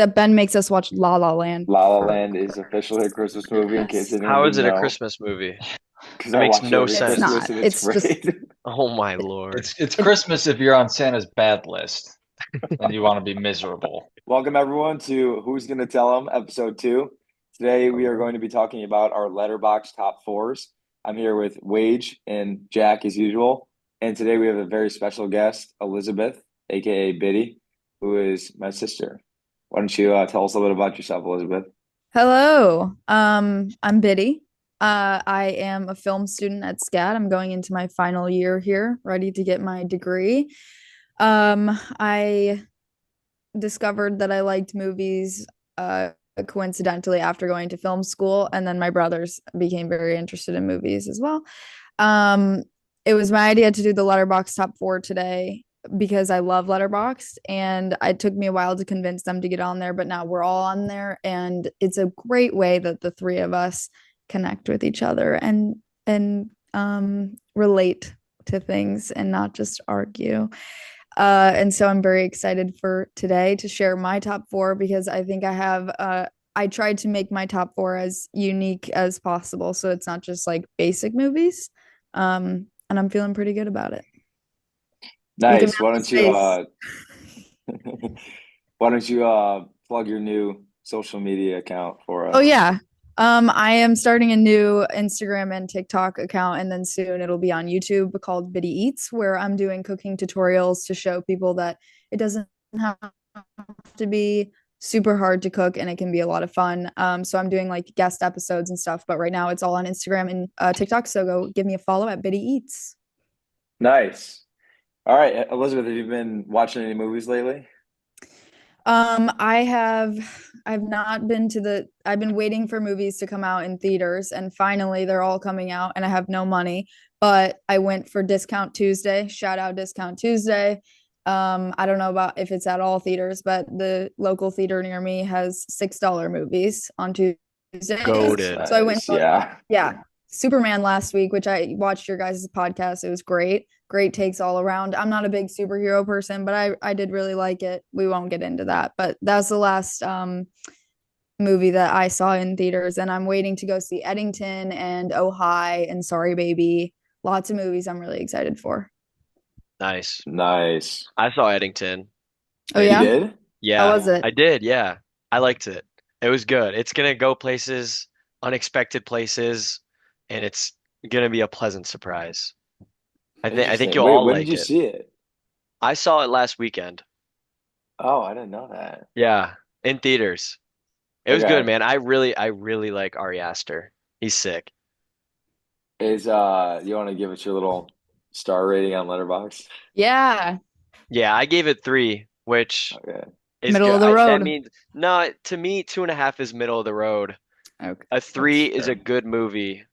that Ben makes us watch La La Land La La for Land is officially a Christmas movie, in case Christmas. anyone How is didn't it a know, Christmas movie? because It I makes watch it no every It's Christmas sense. not. and it's It's just great. Oh my it, Lord. It's it Christmas if you're on Santa's bad list and you want to be miserable. Welcome everyone to Who's Gonna Tell 'Em, episode 2. Today we are going to be talking about our Letterboxd Top Fours. I'm here with Wage and Jack as usual, and today we have a very special guest, Elizabeth, aka Biddy, who is my sister. Why don't you tell us a little bit about yourself, Elizabeth? Hello. I'm Biddy. I am a film student at SCAD. I'm going into my final year here, ready to get my degree. I discovered that I liked movies coincidentally after going to film school, and then my brothers became very interested in movies as well. Um, it was my idea to do the Letterboxd Top Four today because I love Letterboxd, and it took me a while to convince them to get on there, but now we're all on there, and it's a great way that the three of us connect with each other and relate to things and not just argue. And so I'm very excited for today to share my top four because I think I tried to make my top four as unique as possible. So it's not just like basic movies. And I'm feeling pretty good about it. You can Nice. match his face. Why don't you plug your new social media account for Oh us? yeah. I am starting a new Instagram and TikTok account, and then soon it'll be on YouTube called Biddyeats, where I'm doing cooking tutorials to show people that it doesn't have to be super hard to cook and it can be a lot of fun. So I'm doing like guest episodes and stuff, but right now it's all on Instagram and TikTok. So go give me a follow at Biddy Eats. Nice. All right, Elizabeth, have you been watching any movies lately? I've not been to I've been waiting for movies to come out in theaters, and finally they're all coming out, and I have no money, but I went for Discount Tuesday. Shout out Discount Tuesday. I don't know about if it's at all theaters, but the local theater near me has $6 movies on Tuesdays. That's Goaded. So I went, nice. Yeah. yeah, Superman last week, which I watched your guys' podcast. It was great. Great takes all around. I'm not a big superhero person, but I did really like it. We won't get into that, but that's the last movie that I saw in theaters, and I'm waiting to go see Eddington and Oh Hi and Sorry Baby. Lots of movies I'm really excited for. Nice. Nice. I saw Eddington. Oh You yeah, It's did? how yeah, was it? I did. Yeah. I liked it. It was good. It's gonna go places, unexpected places, and it's gonna be a pleasant surprise. I think Interesting. you'll Wait, all when did like you it. see it? I saw it last weekend. Oh, I didn't know that. Yeah, in theaters. It was good, Okay. man. I really like Ari Aster. He's sick. You want to give us your little star rating on Letterboxd? Yeah, Yeah, I gave it three, which Okay. is middle good. of the That road. means no, to me, 2.5 is middle of the road. Okay, A that's three is a fair. good movie.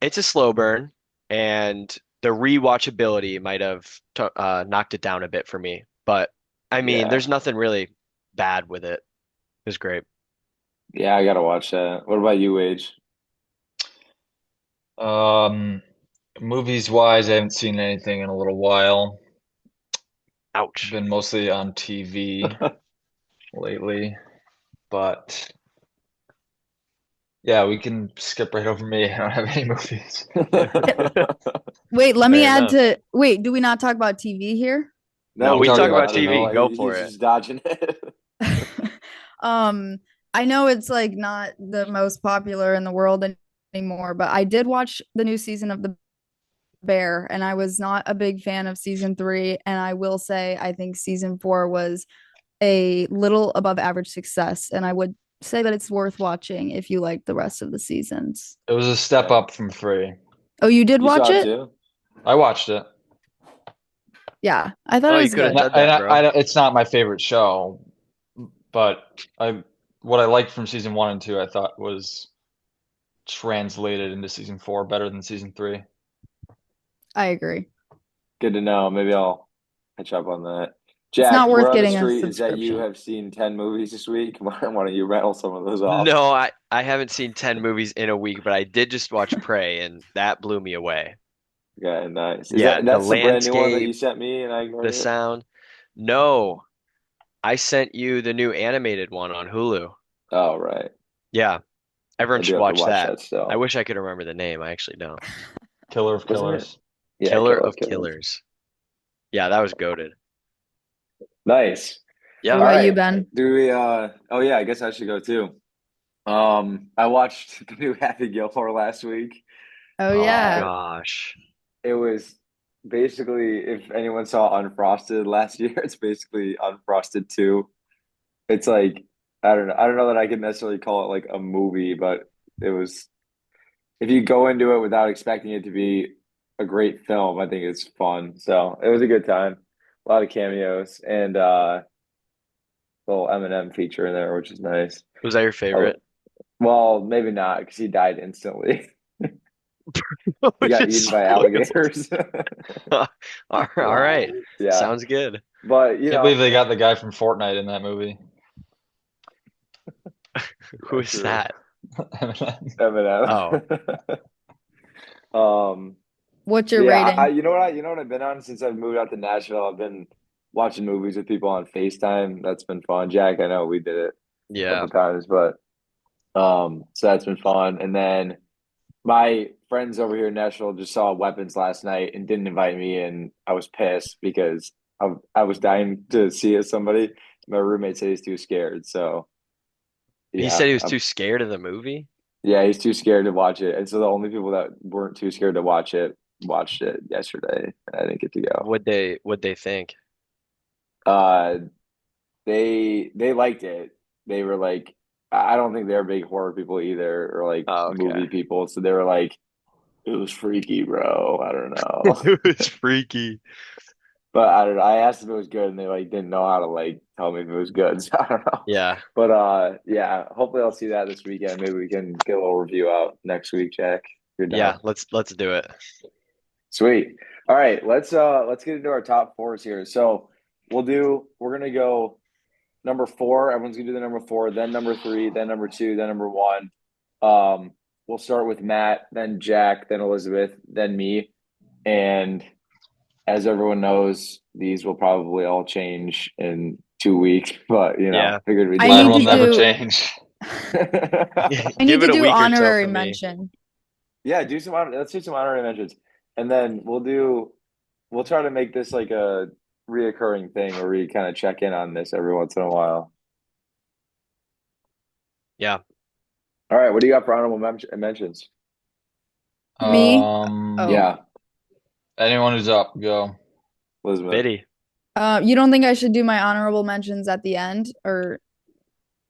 It's a slow burn, and the rewatchability might have t knocked it down a bit for me. But I mean, Yeah. there's nothing really bad with it. It was great. Yeah, I gotta watch that. What about you, Age? Um, Movies wise, I haven't seen anything in a little while. Ouch. Been mostly on TV lately, but yeah, we can skip right over me. I don't have any movies. Wait, let me Fair add enough. to. Wait, do we not talk about TV here? No, No, We we we can talk talk do. about about I don't know TV. why TV. Go for he's it. just dodging it. um, I know it's like not the most popular in the world anymore, but I did watch the new season of The Bear, and I was not a big fan of season three. And I will say, I think season four was a little above average success, and I would say that it's worth watching if you like the rest of the seasons. It was a step Okay. up from three. Oh, you did You watch saw it it? too? I watched it. Yeah, I thought Oh, it you was could have good. said that, bro. It's not my favorite show, but I what I liked from season one and two, I thought was translated into season four better than season three. I agree. Good to know. Maybe I'll catch up on that. It's Jack, not word worth on the getting a street is that you subscription. have seen 10 movies this week. Why don't you rattle some of those off? No, I haven't seen 10 movies in a week, but I did just watch Prey, and that blew me away. Yeah, nice. Yeah, the That's the brand new one that you landscape, sent me and I the ignored it? sound. No, I sent you the new animated one on Hulu. Oh, right. Yeah, I everyone do should have to watch watch that. that I still. wish I could remember the name. I actually don't. Killer of Wasn't it? Killers. Yeah, Killer Killer of of Killers. Killers. Yeah, that was goated. Nice. What Yeah. All about you, right. Ben? Do we oh yeah, I guess I should go too. I watched the new Happy Gilmore last week. Oh Oh yeah. Uh gosh. it was basically if anyone saw Unfrosted last year, it's basically Unfrosted 2. It's like I don't know that I can necessarily call it like a movie, but it was if you go into it without expecting it to be a great film, I think it's fun. So it was a good time. A lot of cameos and little Eminem feature in there, which is nice. Was that your Oh, favorite? well, maybe not because he died instantly. He Which got is eaten by spoiled. alligators. All right. Yeah, Sounds good. but Can't believe they got the guy from Fortnite in that movie. Who yeah, is true. that? Oh, Eminem. Um, What's your but yeah, rating? you know what I've been on since I've moved out to Nashville. I've been watching movies with people on FaceTime. That's been fun. Jack, I know we did it a yeah. couple times, but so that's been fun. And then my friends over here in Nashville just saw Weapons last night and didn't invite me, and I was pissed because I was dying to see it with somebody. My roommate said he's too scared, so He yeah, said he was too scared of the movie. yeah, he's too scared to watch it, and so the only people that weren't too scared to watch it watched it yesterday, and I didn't get to go. Would they think? Uh, they liked it. They were like, I don't think they're big horror people either, or like Oh, okay. movie people, so they were like, it was freaky, bro. I don't know. It was freaky. But I don't know. I asked if it was good, and they like didn't know how to like tell me if it was good. So I don't know. Yeah. But yeah. Hopefully, I'll see that this weekend. Maybe we can get a little review out next week, Jack. If you're Yeah, down. let's do it. Sweet. All right. Let's get into our top fours here. So we're gonna go number four. Everyone's gonna do the number four, then number three, then number two, then number one. Um, we'll start with Matt, then Jack, then Elizabeth, then me, and as everyone knows, these will probably all change in 2 weeks, but Yeah. figured we'd I do need Mine it will to never do change. I need Give it to a do week or so honorary for me. mention. Yeah, let's do some honorary mentions. And then we'll try to make this like a reoccurring thing where we kind of check in on this every once in a while. Yeah. All right, what do you got for mentions? Me? Oh. Yeah, Anyone who's up, go. Elizabeth. Biddy. You don't think I should do my honorable mentions at the end or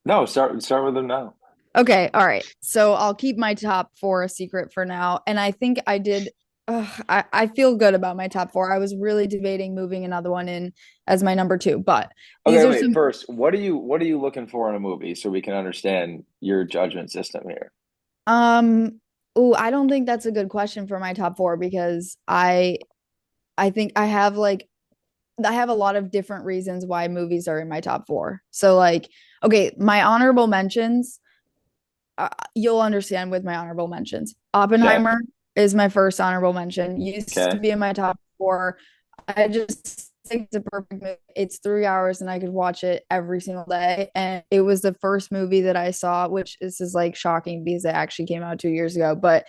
No, start with them now. okay, all right. So I'll keep my top four a secret for now. And I think I did I feel good about my top four. I was really debating moving another one in as my number two, but these Okay, are wait. some First, what are you looking for in a movie so we can understand your judgment system here? oh, I don't think that's a good question for my top four because I think I have a lot of different reasons why movies are in my top four. So like, okay, my honorable mentions, you'll understand with my honorable mentions. Okay. Oppenheimer is my first honorable mention. Used to Okay. be in my top four. I just think it's a perfect movie. It's 3 hours and I could watch it every single day. And it was the first movie that I saw, which this is like shocking because it actually came out 2 years ago. But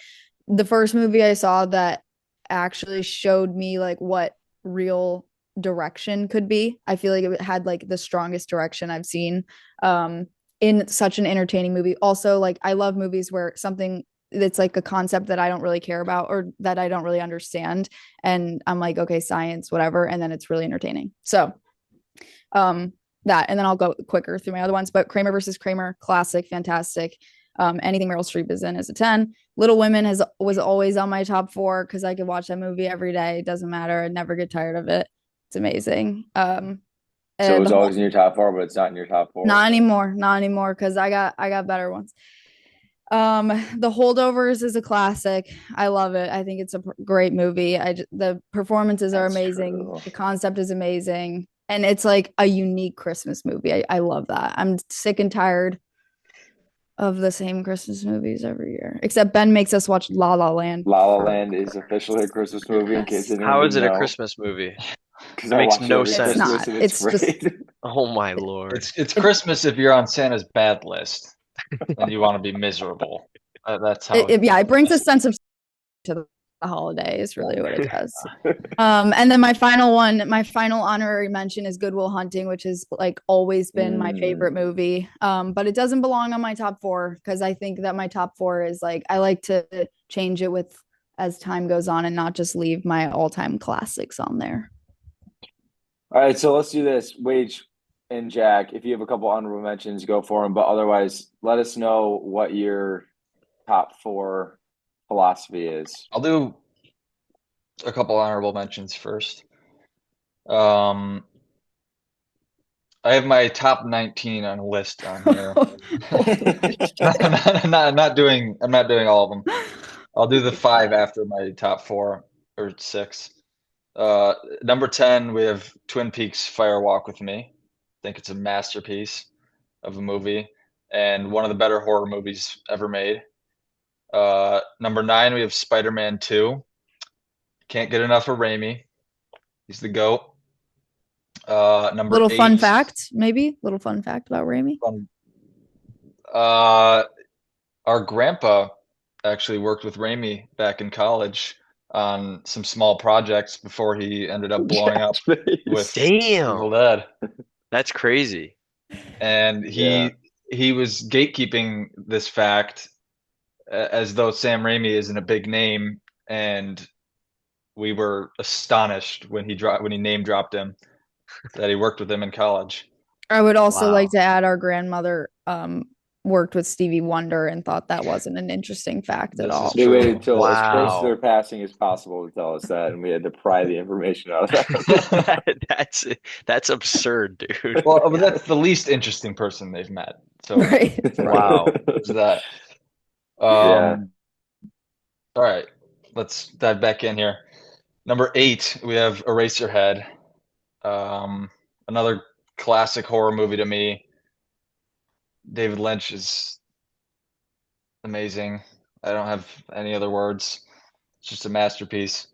the first movie I saw that actually showed me like what real direction could be. I feel like it had like the strongest direction I've seen. In such an entertaining movie. Also, like I love movies where something that's like a concept that I don't really care about or that I don't really understand. And I'm like, okay, science, whatever. And then it's really entertaining. So that, and then I'll go quicker through my other ones. But Kramer versus Kramer, classic, fantastic. Anything Meryl Streep is in is a 10. Little Women was always on my top four because I could watch that movie every day. It doesn't matter. I'd never get tired of it. It's amazing. So it The was whole always in your top four, but it's not in your top four. not anymore because I got better ones. The Holdovers is a classic. I love it. I think it's a great movie. The performances are That's amazing. true. The concept is amazing, and it's like a unique Christmas movie. I love that. I'm sick and tired of the same Christmas movies every year. Except Ben makes us watch La La Land La La for Land is officially a Christmas movie in case Christmas. anyone How is didn't it a know. Christmas movie? because It I makes watch it no every It's sense. Christmas not. and it's It's just great. Oh my Lord. It's it, Christmas if you're on Santa's bad list and you want to be miserable. That's how yeah, it brings a that's sense of to the holiday is really what it does. And then my final honorary mention is Good Will Hunting, which has like always been my favorite movie. But it doesn't belong on my top four because I think that my top four is like I like to change it with as time goes on and not just leave my all-time classics on there. All right, so let's do this. Wage and Jack, if you have a couple honorable mentions, go for them. But otherwise, let us know what your top four philosophy is. I'll do a couple honorable mentions first. Um, I have my top 19 on a list on here. I'm not doing all of them. I'll do the five after my top four or six. Number 10, we have Twin Peaks Fire Walk with Me. I think it's a masterpiece of a movie and one of the better horror movies ever made. Number 9, we have Spider-Man 2. Can't get enough of Raimi. He's the GOAT. Number Little fun 8, fact, maybe little fun fact about Raimi. uh, our grandpa actually worked with Raimi back in college on some small projects before he ended up blowing up with Evil Damn. Dead. That's crazy. And Yeah. he was gatekeeping this fact as though Sam Raimi isn't a big name, and we were astonished when he name dropped him that he worked with him in college. I would also Wow. like to add our grandmother worked with Stevie Wonder and thought that wasn't an interesting fact at This is all. They true. waited till as close to Wow. their passing as possible to tell us that, and we had to pry the information out of them. That's absurd, dude. Well, but that's the least interesting person they've met. So Right. Wow. there's that. Yeah. All right, let's dive back in here. Number 8, we have Eraserhead. Another classic horror movie to me. David Lynch is amazing. I don't have any other words. It's just a masterpiece.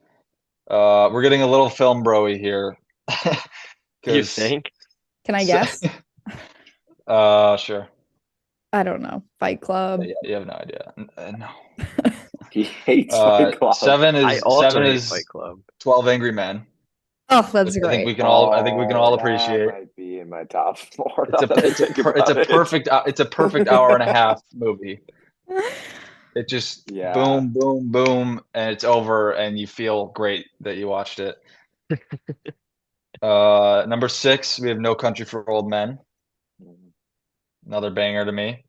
We're getting a little film bro-y here. You 'Cause think? Can I guess? Sure. I don't know. Fight Club. Yeah, you have no idea. No. He hates Fight Club. 7 I is also 7 hate is Fight Club. 12 Angry Men. Oh, that's Which great. I think we can all That appreciate. might be in my top four. It's Now a that I it's a think per, it's a about it. perfect hour and a half movie. It just Yeah. boom, boom, boom, and it's over, and you feel great that you watched it. Number 6, we have No Country for Old Men. Another banger to me.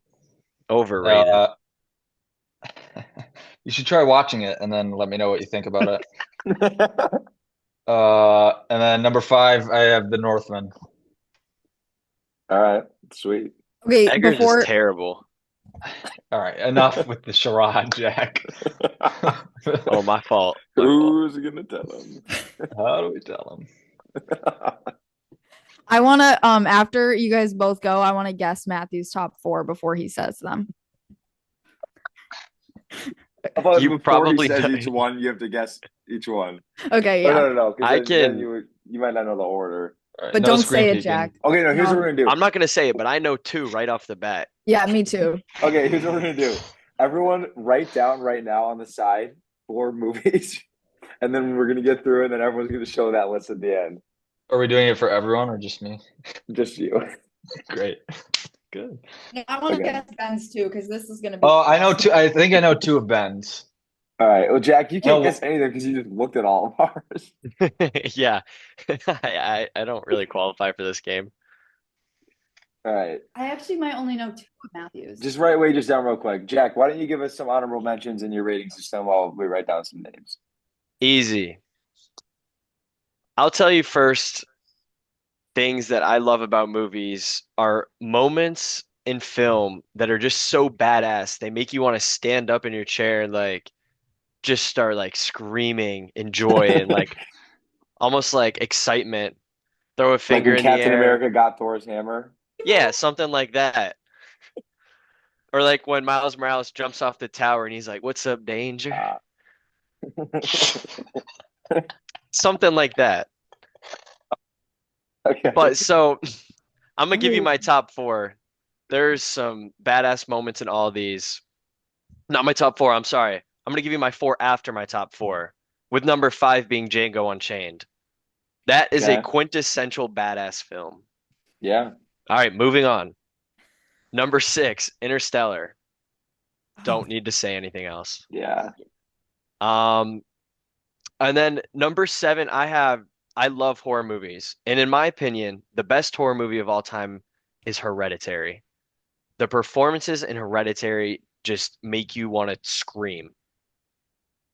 Overrated. You should try watching it and then let me know what you think about it. And then number 5, I have The Northman. All right, sweet. Okay, Eggers is terrible. All right, enough with the charade, Jack. Oh, my fault. My fault. Who's gonna tell him? How do we tell him? I want to after you guys both go, I want to guess Matthew's top 4 before he says them. How about You before probably he says know. each one, you have to guess each one. Okay, Oh, yeah. no, because I then can. you might not know the order. All right, But no don't screen say it, peeking. Jack. Okay, no, here's what No. we're gonna do. I'm not gonna say it, but I know 2 right off the bat. Yeah, me too. Okay, here's what we're gonna do. Everyone write down right now on the side 4 movies, and then we're gonna get through, and then everyone's gonna show that list at the end. Are we doing it for everyone or just me? Just you. Great. Good. I want to Okay. guess Ben's too because this is going to be. Oh, I know 2. I think I know 2 of Ben's. All right. Well, Jack, you can't No. guess anything because you just looked at all of ours. Yeah. I don't really qualify for this game. All right. I actually might only know 2 of Matthew's. Just write wages down real quick. Jack, why don't you give us some honorable mentions in your rating system while we write down some names? Easy. I'll tell you first, things that I love about movies are moments in film that are just so badass. They make you want to stand up in your chair and like just start like screaming in joy and like almost like excitement. Throw a Like finger when in the Captain air. America got Thor's hammer. Yeah, something like that. Or like when Miles Morales jumps off the tower and he's like, "What's up, danger?" Something like that. Okay. But so I'm gonna give you my top four. There's some badass moments in all these. Not my top four, I'm sorry. I'm gonna give you my four after my top four, with number five being Django Unchained. That is a Okay. quintessential badass film. Yeah. All right, moving on. Number six, Interstellar. Don't need to say anything else. Yeah. Um, and then number seven, I love horror movies. And in my opinion, the best horror movie of all time is Hereditary. The performances in Hereditary just make you want to scream.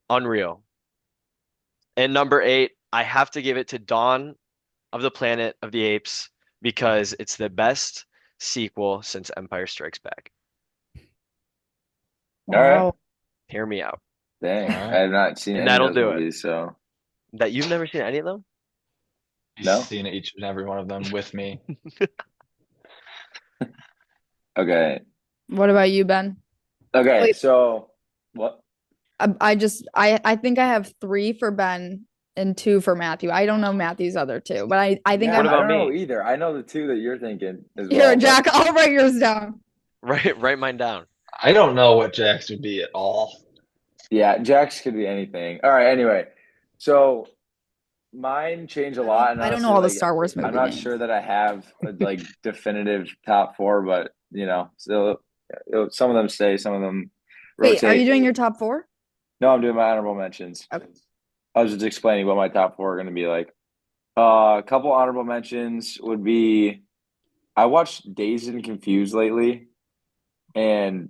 Unreal. And number eight, I have to give it to Dawn of the Planet of the Apes because it's the best sequel since Empire Strikes Back. All right. Wow. Hear me out. Dang. All I right. have not seen And any of that'll those do it. movies, so That you've never seen any of them? He's no. seen each and every one of them with me. Okay. What about you, Ben? Okay. Wait, So what? I think I have three for Ben and two for Matthew. I don't know Matthew's other two, but I think Yeah, What I'm I about don't know me? either. I know the two that you're thinking as here, well, but Jack. I'll write yours down. Write mine down. I don't know what Jax would be at all. yeah, Jax could be anything. All right. Anyway, so mine change a lot, and I don't know honestly, all the like Star Wars I'm movie not names. sure that I have a like definitive top four, but so some of them stay, some of them Wait, are you rotate. doing your top four? No, I'm doing my honorable mentions. Okay. I was just explaining what my top four are going to be like. A couple honorable mentions would be I watched Dazed and Confused lately, and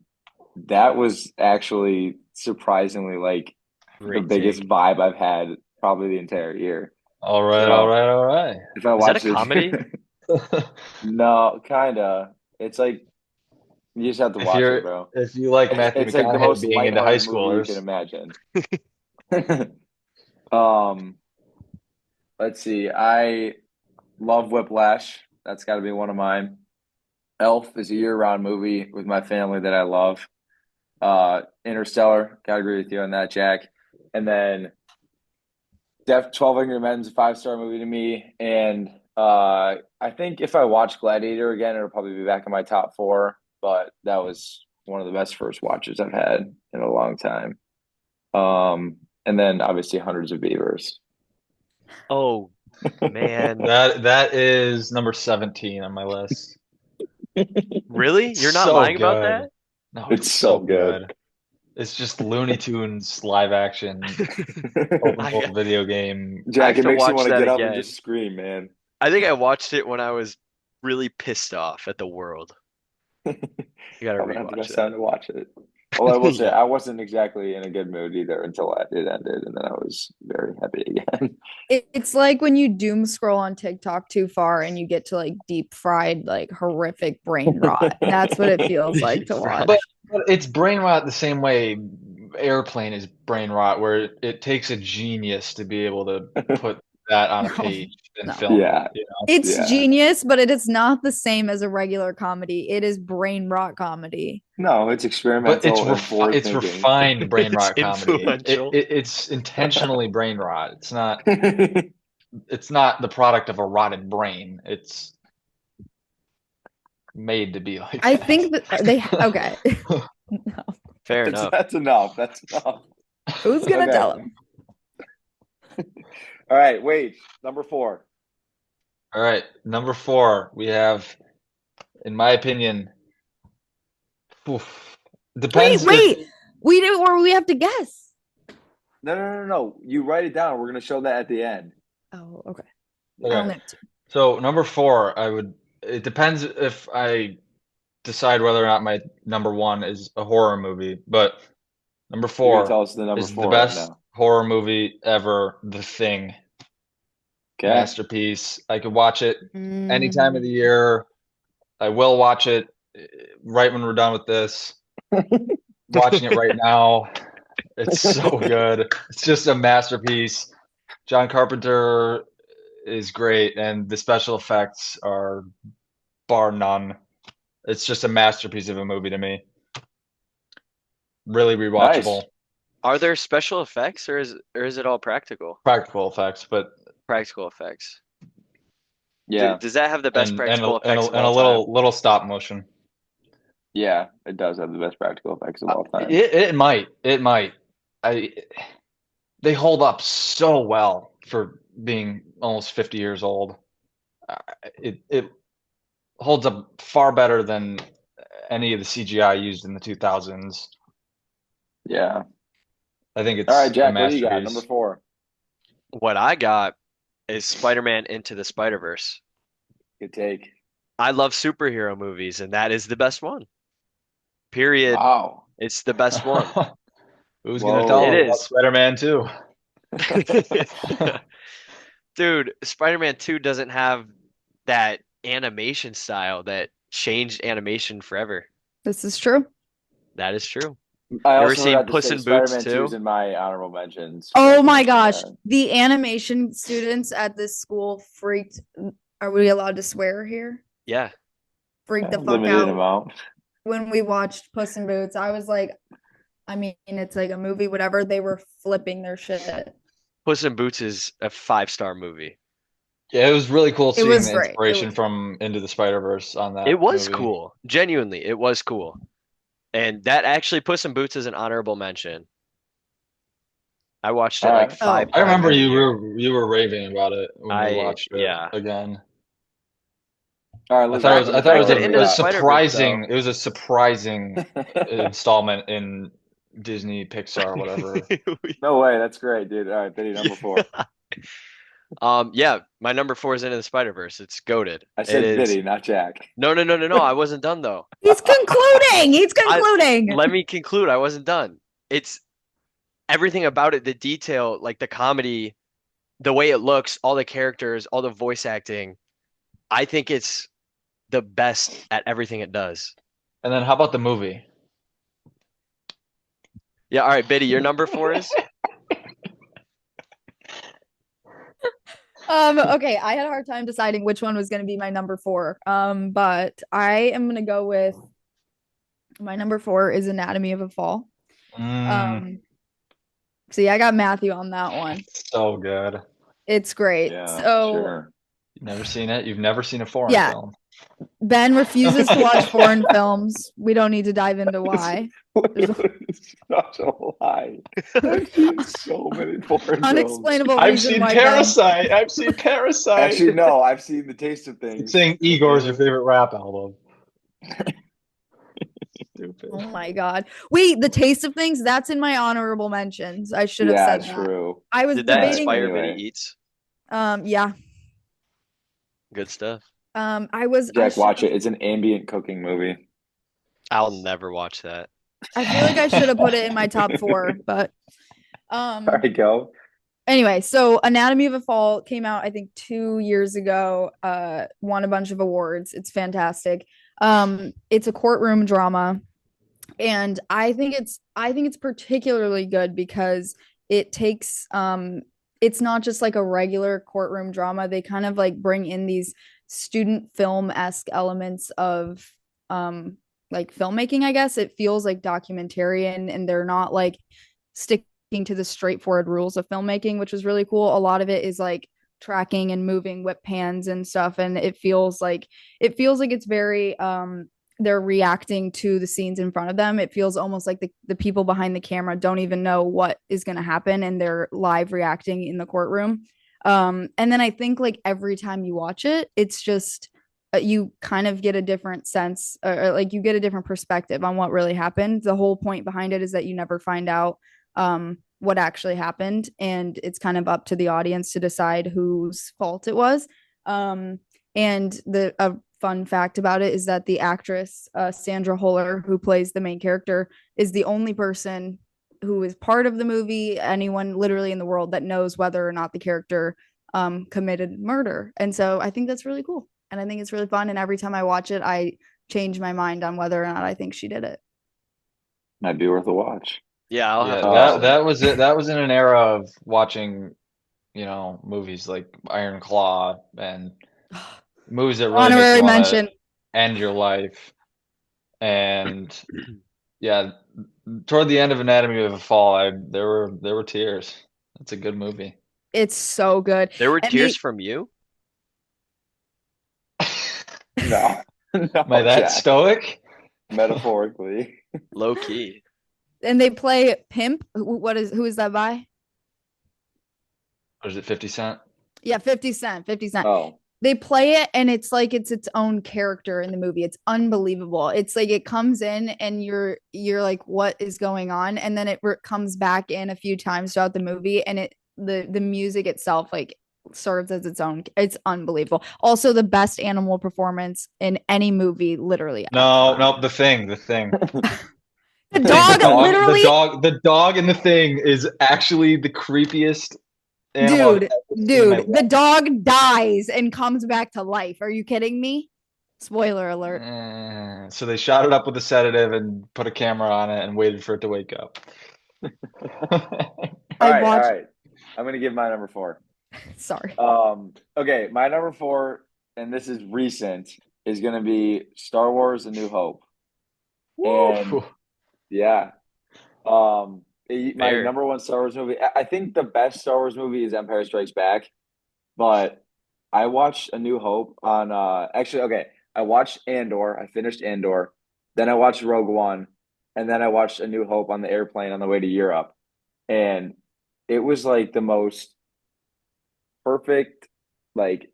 that was actually surprisingly like the Great biggest take. vibe I've had probably the entire year. All right, all So right, all right. if I Is that a watched it, comedy? no, kinda. It's like you just have to If watch it, you're bro. if you like It's Matthew it's like the McConaughey most being into high lighthearted movie you can schoolers, imagine. Um, let's see. I love Whiplash. That's got to be one of mine. Elf is a year-round movie with my family that I love. Interstellar, gotta agree with you on that, Jack. And then 12 Angry Men is a five-star movie to me. And I think if I watch Gladiator again, it'll probably be back in my top four. But that was one of the best first watches I've had in a long time. And then obviously Hundreds of Beavers. Oh man. that is number 17 on my list. Really? You're not So lying about good. that? No, It's it's so so good. good. It's just Looney Tunes live action open I world video game. I Jack, have it to makes you watch want to that get up and again. just scream, man. I think I watched it when I was really pissed off at the world. You gotta Probably not the rewatch best it. time to watch it. Well, I will say Yeah. I wasn't exactly in a good mood either until it ended, and then I was very happy again. It's like when you doom scroll on TikTok too far and you get to like deep fried, like horrific brain rot. That's what it feels like to Right. But, watch. but it's brain rot the same way Airplane is brain rot, where it takes a genius to be able to put that on a No, page and no. film Yeah, it, you know? It's yeah. genius, but it is not the same as a regular comedy. It is brain rot comedy. No, it's But experimental and forward it's thinking. refined brain It's rot comedy. influential. It's intentionally brain rot. It's not the product of a rotted brain. It's made to be like I that. think that they okay. No. Fair enough. That's enough. That's enough. Who's gonna Okay. tell him? All right, wait. Number four. All right, number 4, we have, in my opinion, oof, Wait, depends if wait. We do, or we have to guess. No. You write it down. We're gonna show that at the end. Oh, okay. I okay. only have two. So number 4, it depends if I decide whether or not my number 1 is a horror movie, but number You're gonna 4 tell us the number is the four right best now. horror movie ever, The Thing. Okay. Masterpiece. I could watch it any time of the Mm. year. I will watch it right when we're done with this. Watching it right now. It's so good. It's just a masterpiece. John Carpenter is great, and the special effects are bar none. It's just a masterpiece of a movie to me. Really Nice. rewatchable. Are there special effects or is it all practical? Practical effects, but Practical effects. Yeah. Does that have the best and practical and effects of and all a time? little stop motion. Yeah, it does have the best practical effects of all time. It might. I They hold up so well for being almost 50 years old. It holds up far better than any of the CGI used in the 2000s. Yeah. I think All right, it's a Jack, what do you got? Number masterpiece. 4. What I got is Spider-Man Into the Spider-Verse. Good take. I love superhero movies, and that is the best one. Period. Wow. It's the best one. Who's gonna tell It us Whoa. about is. Spider-Man 2? Dude, Spider-Man 2 doesn't have that animation style that changed animation forever. This is true. That is true. I You ever also seen forgot to Puss say in Boots Spider-Man 2 is 2? in my honorable mentions. Forgot Oh to my mention gosh. that. The animation students at this school freaked. Are we allowed to swear here? Yeah. Freaked the fuck Limited out amount. when we watched Puss in Boots. I was like, I mean, it's like a movie, whatever. They were flipping their shit. Puss in Boots is a 5-star movie. Yeah, it was really cool It seeing was the great. It inspiration was from Into the Spider-Verse on It that was movie. cool. Genuinely, it was cool. And that actually Puss in Boots is an honorable mention. I watched All it like right. five I times remember in a you year. were raving about it when we watched it Yeah. again. All right, I let's thought it wrap was it I up thought it there. Back was What to do we Into the a got? Spider-Verse though. surprising installment in Disney Pixar or whatever. No way. That's great, dude. All right, Biddy, number 4. Yeah, my number 4 is Into the Spider-Verse. It's goated. I It said is. Biddy, not Jack. No. I wasn't done though. He's concluding. He's I concluding. Let me conclude. I wasn't done. It's everything about it, the detail, like the comedy, the way it looks, all the characters, all the voice acting. I think it's the best at everything it does. And then how about the movie? Yeah, all right, Biddy, your number 4 is? Okay, I had a hard time deciding which one was going to be my number 4. But I am going to go with my number 4 is Anatomy of a Fall. Mm, Um, See, I got Matthew on that one. so good. It's great. Yeah, So, sure. You've never seen it? You've never seen a foreign yeah, film? Ben refuses to watch foreign films. We don't need to dive into why. It's such a lie. I've seen so many foreign films. Unexplainable I've reason seen why Parasite. I've seen Parasite. Actually, no, I've seen The Taste of It's Things. saying Igor's your favorite rap album. Stupid. Oh my God. Wait, The Taste of Things, that's in my honorable mentions. I should have Yeah, said that. true. I was Did that debating. inspire Anyway. Biddy Eats? Yeah. Good stuff. I Jack, should watch have, it. It's an ambient cooking movie. I'll never watch that. I feel like I should have put it in my top 4, but All right, go. anyway, so Anatomy of a Fall came out, I think, 2 years ago. Won a bunch of awards. It's fantastic. It's a courtroom drama, and I think it's particularly good because it takes it's not just like a regular courtroom drama. They kind of like bring in these student film-esque elements of like filmmaking, I guess. It feels like documentarian, and they're not like sticking to the straightforward rules of filmmaking, which was really cool. A lot of it is like tracking and moving whip pans and stuff, and it feels like it's very they're reacting to the scenes in front of them. It feels almost like the people behind the camera don't even know what is going to happen, and they're live reacting in the courtroom. And then I think like every time you watch it, it's just you kind of get a different sense, or like you get a different perspective on what really happened. The whole point behind it is that you never find out what actually happened, and it's kind of up to the audience to decide whose fault it was. And the fun fact about it is that the actress Sandra Huller, who plays the main character, is the only person who is part of the movie, anyone literally in the world, that knows whether or not the character committed murder. And so I think that's really cool, and I think it's really fun. And every time I watch it, I change my mind on whether or not I think she did it. Might be worth a watch. Yeah, I'll have Yeah, to watch that that. that was it. That was in an era of watching, movies like Iron Claw and movies that really make you Honorary want mention. to end your life. And yeah, toward the end of Anatomy of a Fall, there were tears. It's a good movie. It's so good. There were And tears from you? No, Am I no, that Jack. stoic? Metaphorically. Low key. And they play Pimp. Who is that by? Or is it 50 Cent? Yeah, 50 Cent. 50 Cent. Oh, They play it and it's like it's its own character in the movie. It's unbelievable. It's like it comes in and you're like, what is going on? And then it comes back in a few times throughout the movie, and the music itself like serves as its own. It's unbelievable. Also, the best animal performance in any movie, literally No, ever. no, the thing. The The thing, dog literally, the dog in the thing is actually the creepiest animal I've dude, ever seen in my dude, the life. dog dies and comes back to life. Are you kidding me? Spoiler alert. So they shot it up with a sedative and put a camera on it and waited for it to wake up. I all watched. right. I'm gonna give my number four. Sorry. Okay, my number four, and this is recent, is gonna be Star Wars: A New Hope. And Woo. yeah, my Fair. number one Star Wars movie. I think the best Star Wars movie is Empire Strikes Back, but I watched A New Hope on actually okay. I watched Andor. I finished Andor. Then I watched Rogue One, and then I watched A New Hope on the airplane on the way to Europe. And it was like the most perfect, like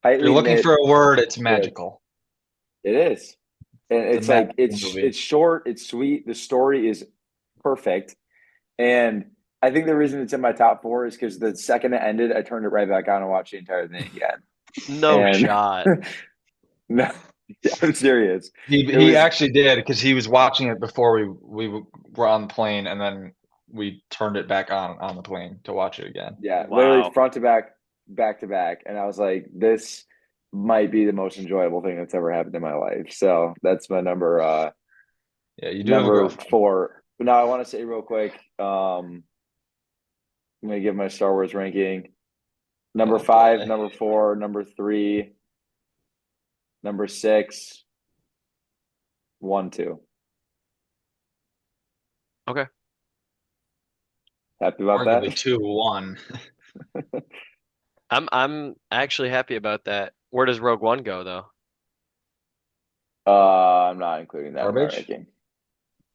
If you're tightly looking knit for a word, it's trip. magical. It is. And It's a it's like magical movie. it's short, it's sweet, the story is perfect. And I think the reason it's in my top four is because the second it ended, I turned it right back on and watched the entire thing again. No And shot. no, I'm serious. It He was actually did because he was watching it before we were on the plane, and then we turned it back on the plane to watch it again. yeah, literally Wow. front to back, back to back. And I was like, this might be the most enjoyable thing that's ever happened in my life. So that's my Yeah, you do have a number girlfriend. four. But now I want to say real quick, I'm gonna give my Star Wars ranking. Number Oh five, boy. number four, number three, number six, one, two. Okay. Happy about Arguably that? 2-1. I'm actually happy about that. Where does Rogue One go though? I'm not including that in my Garbage? ranking.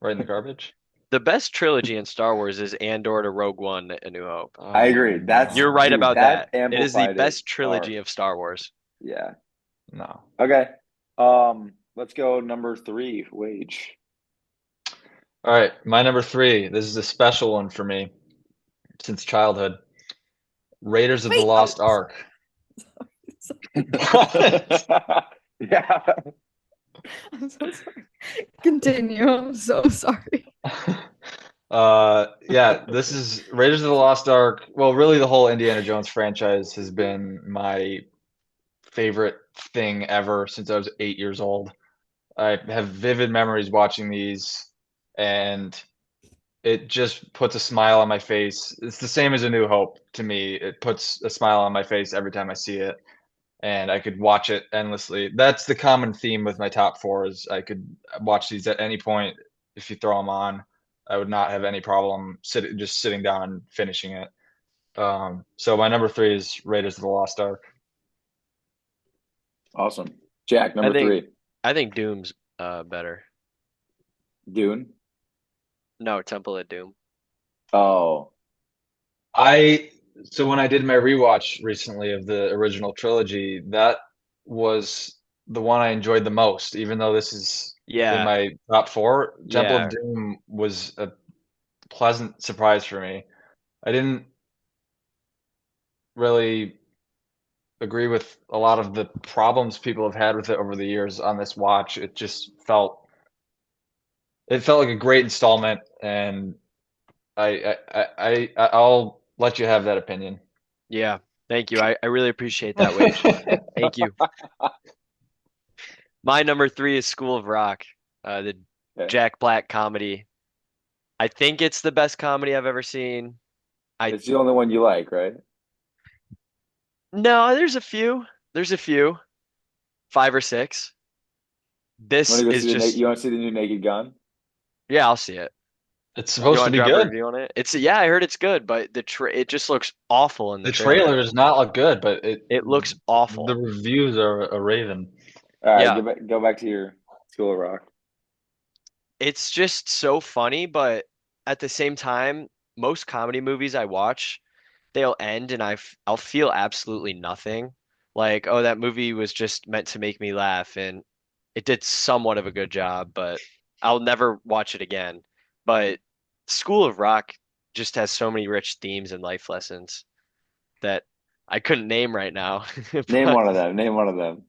Right in the garbage? The best trilogy in Star Wars is Andor to Rogue One, A New Hope. I Oh agree. That's You're right no. dude, about that that. It is the amplified it best trilogy far. of Star Wars. Yeah. No. Okay. Let's go number three, Wage. All right, my number three. This is a special one for me since childhood. Raiders of the Wait. Lost Ark. What? Yeah. I'm so sorry. Continue. I'm so sorry. Yeah, this is Raiders of the Lost Ark. Well, really, the whole Indiana Jones franchise has been my favorite thing ever since I was 8 years old. I have vivid memories watching these, and it just puts a smile on my face. It's the same as A New Hope to me. It puts a smile on my face every time I see it, and I could watch it endlessly. That's the common theme with my top four is I could watch these at any point if you throw them on. I would not have any problem sitting down and finishing it. So my number three is Raiders of the Lost Ark. Awesome. Jack, I number think three. I think Doom's better. Dune. No, Temple of Doom. Oh, I so when I did my rewatch recently of the original trilogy, that was the one I enjoyed the most, even though this is in Yeah, my top four. Temple of yeah. Doom was a pleasant surprise for me. I didn't really agree with a lot of the problems people have had with it over the years on this watch. It felt like a great installment, and I'll let you have that opinion. Yeah. Thank you. I really appreciate that, Wage. Thank you. My number three is School of Rock, the okay. Jack Black comedy. I think it's the best comedy I've ever seen. I It's the only one you like, right? No, there's a few. There's a few, five or six. Want This to go is see just you want to see the new Naked Gun? yeah, I'll see it. It's You supposed to want to be drop a good. review on it? It's yeah, I heard it's good, but it just looks awful in the The trailer. trailer does not look good, but It looks awful. the reviews are a raven. All right, Yeah, go back to your School of Rock. it's just so funny, but at the same time, most comedy movies I watch, they'll end and I'll feel absolutely nothing. Like, oh, that movie was just meant to make me laugh and it did somewhat of a good job, but I'll never watch it again. But School of Rock just has so many rich themes and life lessons that I couldn't name right now. Name But one of them. Name one of them.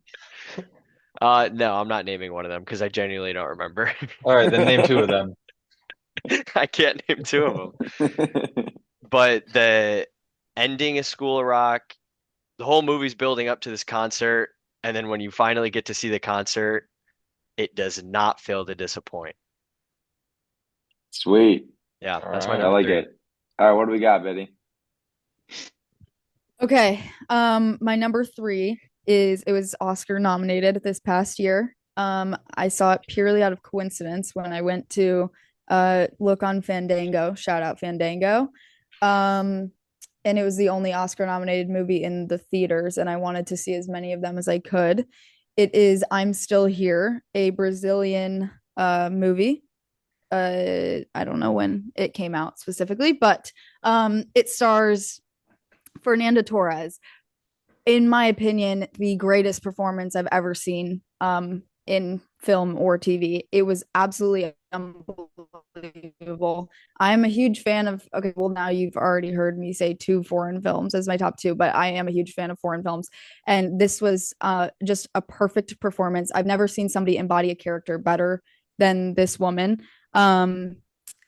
no, I'm not naming one of them because I genuinely don't remember. All right, then name two of them. I can't name two of them. But the ending of School of Rock, the whole movie's building up to this concert, and then when you finally get to see the concert, it does not fail to disappoint. Sweet. Yeah, All that's my I right. number like three. it. All right, what do we got, Biddy? Okay. My number three is it was Oscar nominated this past year. I saw it purely out of coincidence when I went to look on Fandango. Shout out Fandango. Um, and it was the only Oscar nominated movie in the theaters, and I wanted to see as many of them as I could. It is I'm Still Here, a Brazilian movie. I don't know when it came out specifically, but it stars Fernanda Torres, in my opinion, the greatest performance I've ever seen in film or TV. It was absolutely unbelievable. I'm a huge fan of, okay, well, now you've already heard me say two foreign films as my top two, but I am a huge fan of foreign films. And this was just a perfect performance. I've never seen somebody embody a character better than this woman. Um,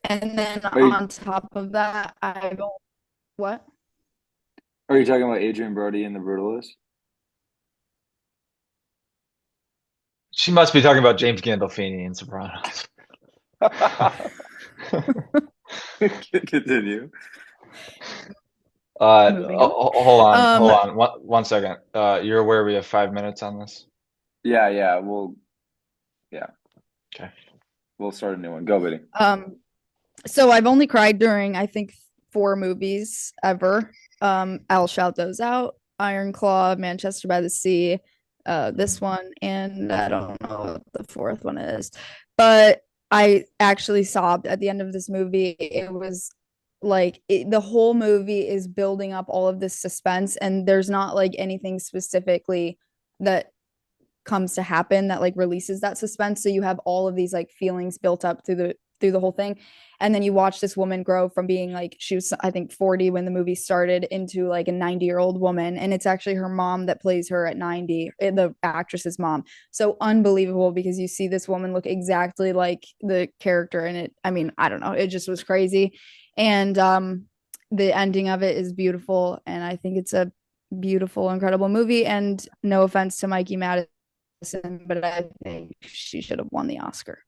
and then Are you on top of that, I don't, what? are you talking about Adrian Brody in The Brutalist? She must be talking about James Gandolfini in Sopranos. Continue. Moving on. Hold Um, on, one second. You're aware we have 5 minutes on this? Yeah. Yeah, Okay. we'll start a new one. Go, Biddy. so I've only cried during I think four movies ever. I'll shout those out: Iron Claw, Manchester by the Sea, this one, and I don't know what the fourth one is, but I actually sobbed at the end of this movie. It was like the whole movie is building up all of this suspense, and there's not like anything specifically that comes to happen that like releases that suspense. So you have all of these like feelings built up through the whole thing. And then you watch this woman grow from being like she was I think 40 when the movie started into like a 90-year-old woman, and it's actually her mom that plays her at 90, the actress's mom. So unbelievable because you see this woman look exactly like the character, and it I mean, I don't know, it just was crazy. And the ending of it is beautiful, and I think it's a beautiful, incredible movie. And no offense to Mikey Madison, but I think she should have won the Oscar.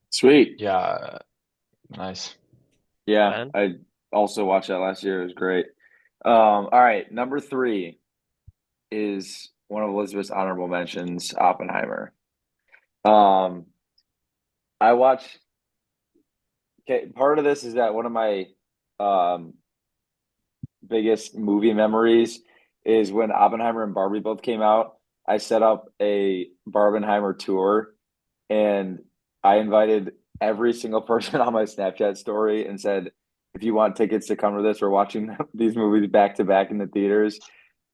Sweet. Yeah, nice. Yeah, Ben? I also watched that last year. It was great. All right, number three is one of Elizabeth's honorable mentions, Oppenheimer. Um, I watched. Okay, part of this is that one of my um biggest movie memories is when Oppenheimer and Barbie both came out. I set up a Barbenheimer tour and I invited every single person on my Snapchat story and said, if you want tickets to come to this, we're watching these movies back to back in the theaters.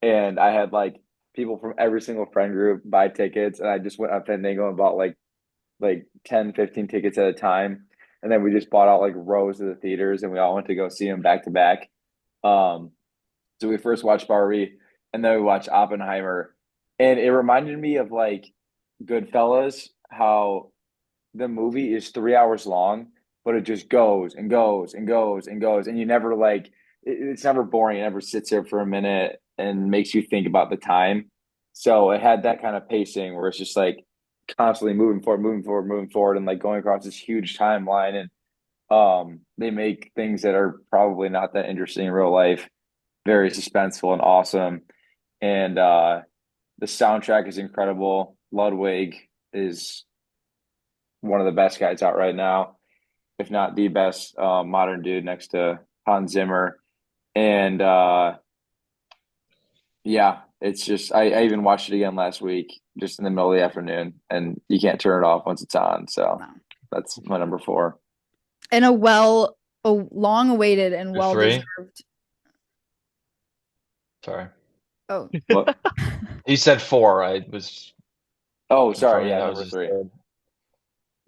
And I had like people from every single friend group buy tickets. And I just went on Fandango and bought like 10, 15 tickets at a time. And then we just bought out like rows of the theaters and we all went to go see them back to back. Um, so we first watched Barbie and then we watched Oppenheimer. And it reminded me of like Goodfellas, how the movie is 3 hours long, but it just goes and goes and goes and goes. And you never like it's never boring. It never sits there for a minute and makes you think about the time. So it had that kind of pacing where it's just like constantly moving forward, moving forward, moving forward, and like going across this huge timeline. And they make things that are probably not that interesting in real life very suspenseful and awesome. And the soundtrack is incredible. Ludwig is one of the best guys out right now, if not the best modern dude next to Hans Zimmer. And yeah, It's just I even watched it again last week, just in the middle of the afternoon, and you can't turn it off once it's on. So No. that's my number four. And a long awaited and Your well three? deserved. Sorry. Oh, What? He said four. I was Oh, sorry. confirming Yeah, that was number his three. third.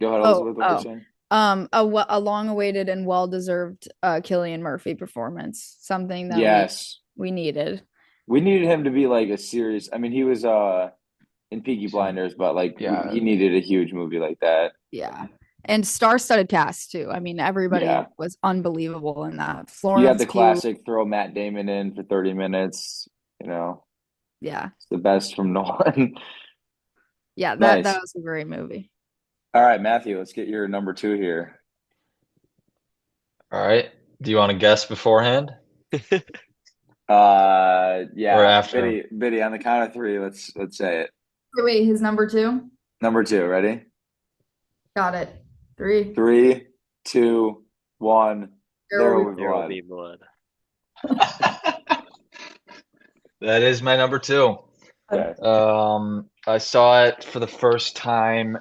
Go ahead, oh, Elizabeth. What were you oh. saying? A long awaited and well deserved Cillian Murphy performance. Something that Yes, we needed. we needed him to be like a serious. I mean, he was in Peaky Blinders, but like Yeah. he needed a huge movie like that. Yeah. And star-studded cast too. I mean, everybody Yeah, was unbelievable in that. you have Florence the Pugh. classic throw Matt Damon in for 30 minutes. You know, Yeah. it's the best from Nolan. Yeah, that Nice. was a great movie. All right, Matthew, let's get your number two here. All right. Do you want to guess beforehand or Yeah, after? Biddy, on the count of three, let's say it. Wait, his number two? Number two, ready? Got it. Three. Three, two, one. There There will will be There will blood. be blood. That is my number two. Okay. I saw it for the first time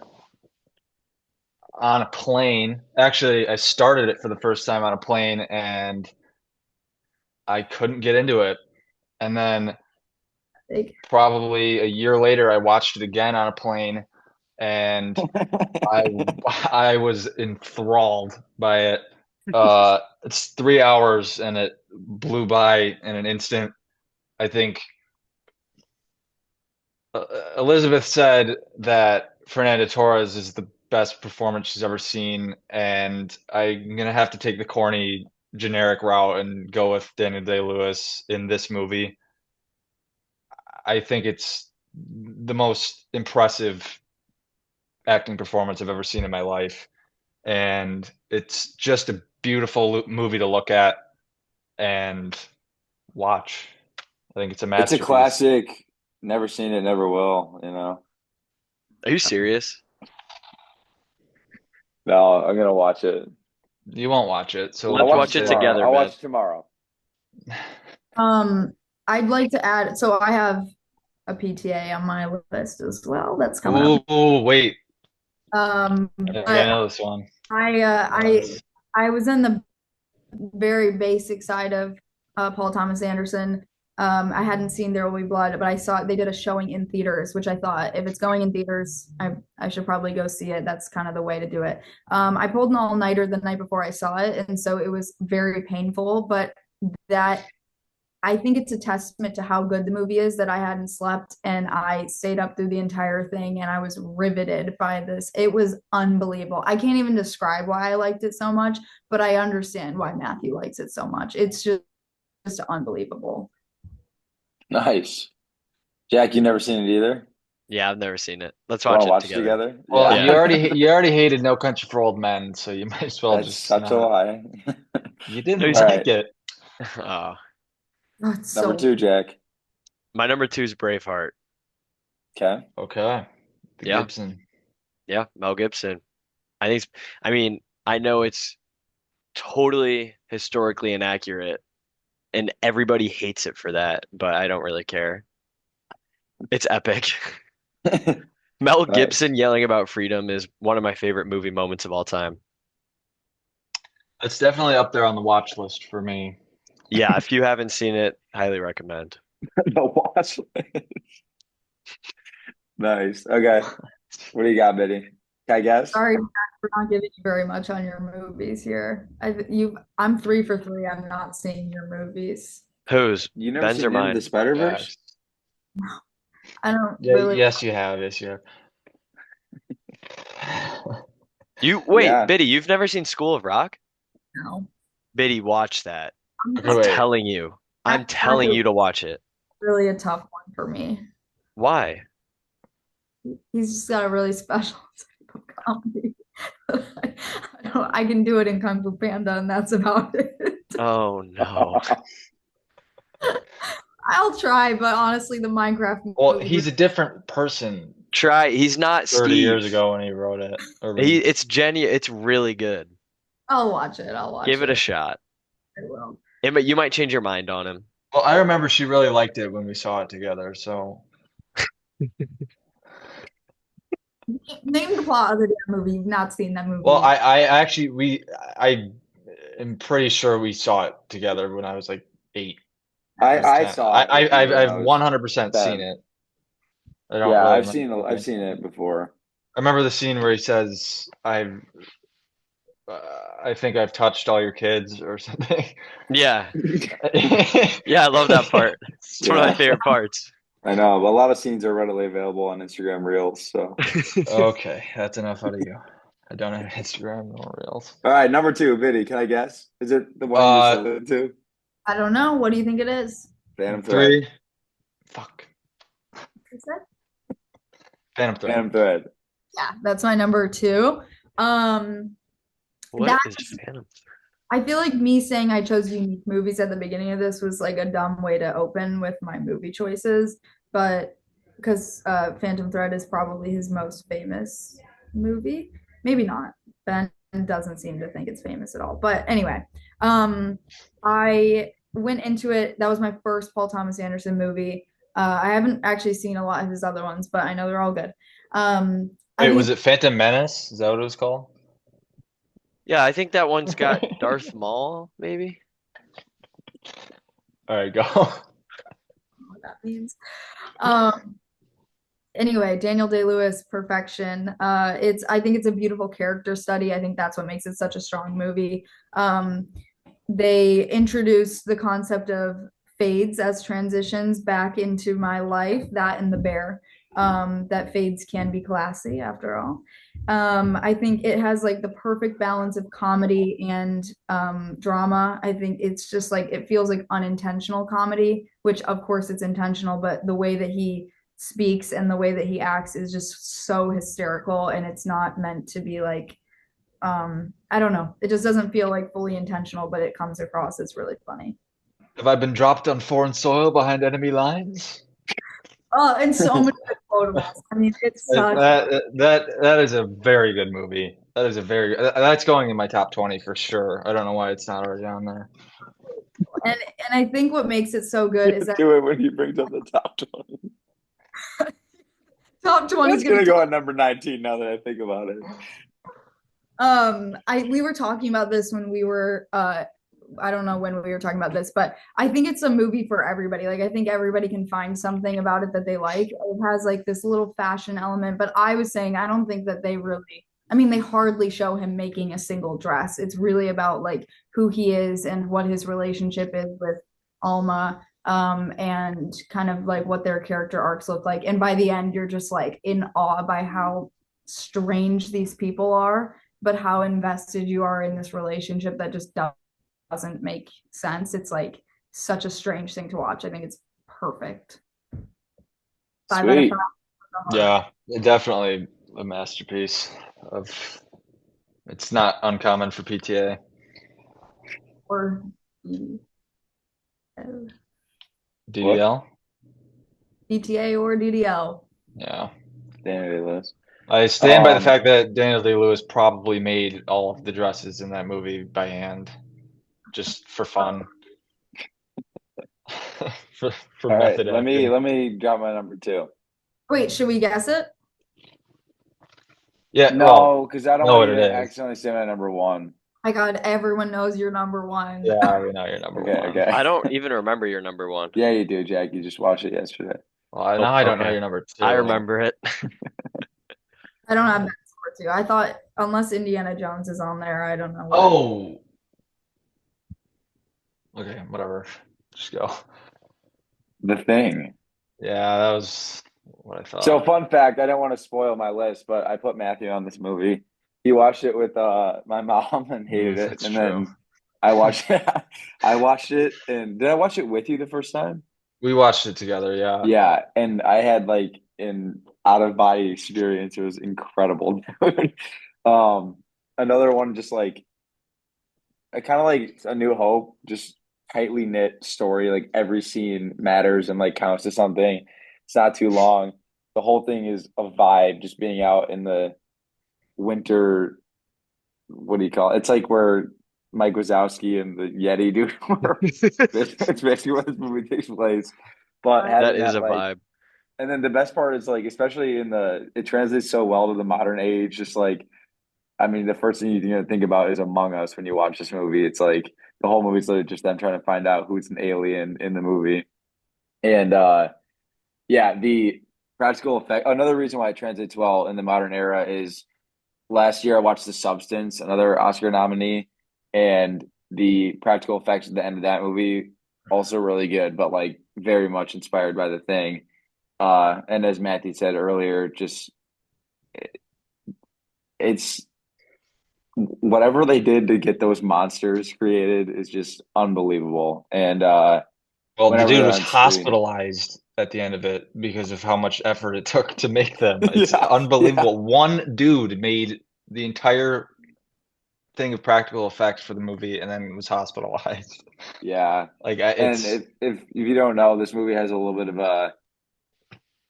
on a plane. Actually, I started it for the first time on a plane and I couldn't get into it. And then Big. probably a year later, I watched it again on a plane and I I was enthralled by it. It's 3 hours and it blew by in an instant. I think Elizabeth said that Fernanda Torres is the best performance she's ever seen, and I'm gonna have to take the corny generic route and go with Daniel Day-Lewis in this movie. I think it's the most impressive acting performance I've ever seen in my life, and it's just a beautiful movie to look at and watch. I think it's a It's a masterpiece. classic. Never seen it, never will, you know. Are you serious? No, I'm gonna watch it. You won't watch it, so I'll Let's watch just it watch it say tomorrow. together, I'll man. watch it tomorrow. Um, I'd like to add, so I have a PTA on my list as well. That's coming up. Ooh, wait. I think I But know this one. I uh I I was in the very basic side of Paul Thomas Anderson. I hadn't seen There Will Be Blood, but I saw they did a showing in theaters, which I thought if it's going in theaters, I should probably go see it. That's kind of the way to do it. I pulled an all-nighter the night before I saw it, and so it was very painful, but that I think it's a testament to how good the movie is that I hadn't slept and I stayed up through the entire thing and I was riveted by this. It was unbelievable. I can't even describe why I liked it so much, but I understand why Matthew likes it so much. It's just unbelievable. Nice. Jack, you never seen it either? Yeah, I've never seen it. Let's Want watch to it watch it together. together? Well, Yeah. Yeah. you already hated No Country for Old Men, so you might as well That's just such a not. lie. You didn't There's- All like right. it. Oh, Oh, it's Number so two, Jack. my number two is Braveheart. Okay. Okay. The Yeah. Gibson. Yeah, Mel Gibson. I mean, I know it's totally historically inaccurate and everybody hates it for that, but I don't really care. It's epic. Mel Nice. Gibson yelling about freedom is one of my favorite movie moments of all time. It's definitely up there on the watch list for me. Yeah, if you haven't seen it, highly recommend. The watch list. Nice. Okay. What do you got, Biddy? Can I guess? sorry for not giving you very much on your movies here. I'm 3 for 3. I'm not seeing your movies. Whose? You never Ben's seen or Into the mine? Spider-Verse? I don't Yeah, really yes, you have. Yes, you have. You wait, Yeah. Biddy, you've never seen School of Rock? know. Biddy, watch that. Okay, I'm wait. telling you. I'm telling you to watch it. Really a tough one for me. Why? He's just got a really special type of comedy. I can do it in Kung Fu Panda, and that's about it. Oh no. I'll try, but honestly, the Minecraft Well, movie he's a different person Try. He's not 30 Steve. years ago when he wrote it. It's really good. I'll watch it. I'll watch Give it it. a shot. I will. You might change your mind on him. Well, I remember she really liked it when we saw it together. So, Name the plot of the damn movie. You've not seen that well, movie. I am pretty sure we saw it together when I was like 8 or I 10. saw it with you when I've I was 100% seen 10. it. I don't Yeah, really I've remember seen I've anything. seen it before. I remember the scene where he says, I think I've touched all your kids" or something. Yeah. Yeah, I love that part. It's one of my Yeah, favorite parts. I know, but a lot of scenes are readily available on Instagram Reels. So, Okay, that's enough out of you. I don't have Instagram nor Reels. all right, number two, Biddy. Can I guess? Is it the one you just Uh, alluded to? I don't know. What do you think it is? Phantom Thread. 3. Fuck. Is it? Phantom Thread. Phantom Thread. Yeah, that's my number two. Um, What that is Phantom? I feel like me saying I chose unique movies at the beginning of this was like a dumb way to open with my movie choices, but because Phantom Thread is probably his most famous movie. Maybe not. Ben doesn't seem to think it's famous at all. But anyway, um, I went into it. That was my first Paul Thomas Anderson movie. I haven't actually seen a lot of his other ones, but I know they're all good. I Wait, think was it Phantom Menace? Is that what it was called? Yeah, I think that one's got Darth Maul, maybe. All right, go. what that means. Um, anyway, Daniel Day-Lewis, perfection. I think it's a beautiful character study. I think that's what makes it such a strong movie. They introduced the concept of fades as transitions back into my life, that and the bear. That fades can be classy after all. I think it has like the perfect balance of comedy and drama. I think it's just like it feels like unintentional comedy, which of course it's intentional, but the way that he speaks and the way that he acts is just so hysterical, and it's not meant to be like I don't know. It just doesn't feel like fully intentional, but it comes across as really funny. Have I been dropped on foreign soil behind enemy lines? Oh, and so many good quotables. I mean, it's such That is a very good movie. That is a very that's going in my top 20 for sure. I don't know why it's not already on there. and I think what makes it so good is that Do it when he brings up the top 20. top 20 is It's gonna gonna go at number 19 now that I think about it. we were talking about this when we were I don't know when we were talking about this, but I think it's a movie for everybody. Like I think everybody can find something about it that they like. It has like this little fashion element, but I was saying I don't think that they really I mean they hardly show him making a single dress. It's really about like who he is and what his relationship is with Alma and kind of like what their character arcs look like. And by the end you're just like in awe by how strange these people are, but how invested you are in this relationship that just doesn't make sense. It's like such a strange thing to watch. I think it's perfect. 5 out of 5. Sweet. Yeah, definitely a masterpiece of it's not uncommon for PTA. Or What? DDL? DTA or DDL. Yeah. Daniel Day-Lewis. I stand by the fact that Daniel Day-Lewis probably made all of the dresses in that movie by hand, just for fun, for All right, method let acting. me drop my number two. Wait, should we guess it? Yeah, No, well, because I don't know want what you it to is. accidentally say my number one. My God, everyone knows you're number one. Yeah, we know you're number Okay, one. okay. I don't even remember your number one. Yeah, you do, Jack. You just watched it yesterday. Well, now I don't know Okay. your number two. I remember it. I don't have that score too. I thought unless Indiana Jones is on there, I don't know. Oh. Okay, whatever. Just go. The Thing. Yeah, that was what I thought. So, fun fact, I don't want to spoil my list, but I put Matthew on this movie. He watched it with my mom and hated it. That's And true. then I watched it. I watched it, and did I watch it with you the first time? We watched it together, yeah. Yeah, and I had like an out of body experience. It was incredible, dude. Um, Another one, just like I kind of like A New Hope, just tightly knit story. Like every scene matters and like counts to something. It's not too long. The whole thing is a vibe, just being out in the winter. What do you call it? It's like where Mike Wazowski and the Yeti dude. It's basically where this movie takes place. But That having is that a like, vibe. and then the best part is like, especially it translates so well to the modern age. Just like, I mean, the first thing you're gonna think about is Among Us when you watch this movie. It's like the whole movie's literally just them trying to find out who's an alien in the movie. And yeah, the practical effect. Another reason why it translates well in the modern era is last year I watched The Substance, another Oscar nominee, and the practical effects at the end of that movie also really good, but like very much inspired by The Thing. And as Matthew said earlier, just it's whatever they did to get those monsters created is just unbelievable. And Well, the whenever dude they're was on screen, hospitalized at the end of it because of how much effort it took to make them. It's yeah, yeah, unbelievable. One dude made the entire thing of practical effects for the movie and then was hospitalized. yeah. And It's if you don't know, this movie has a little bit of a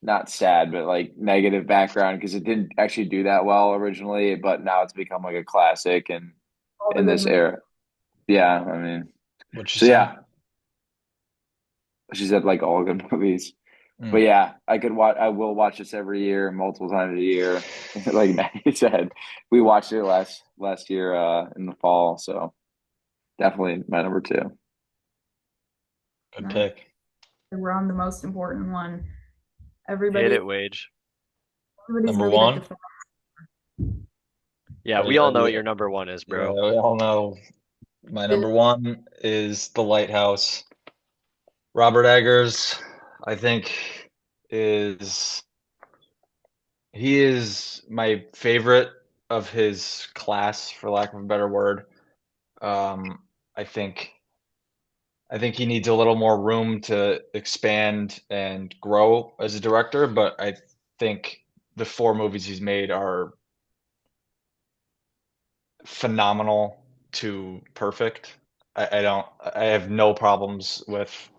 not sad, but like negative background because it didn't actually do that well originally, but now it's become like a classic and All the in good this movies. era. Yeah, I mean, what you so say? yeah, she said like all good movies. But Mm, yeah, I will watch this every year, multiple times a year. Like Maggie said, we watched it last year in the fall, so definitely my number two. good Nice. pick. We're on the most important one. Hit Everybody, it, Wage. everybody's Number movie that one. defines. Yeah, Are we you, all are know what you, your number one is, yeah, bro. we all know my number one is The Lighthouse. Robert Eggers, I think, is he is my favorite of his class, for lack of a better word. Um, I think I think he needs a little more room to expand and grow as a director, but I think the four movies he's made are phenomenal to perfect. I have no problems with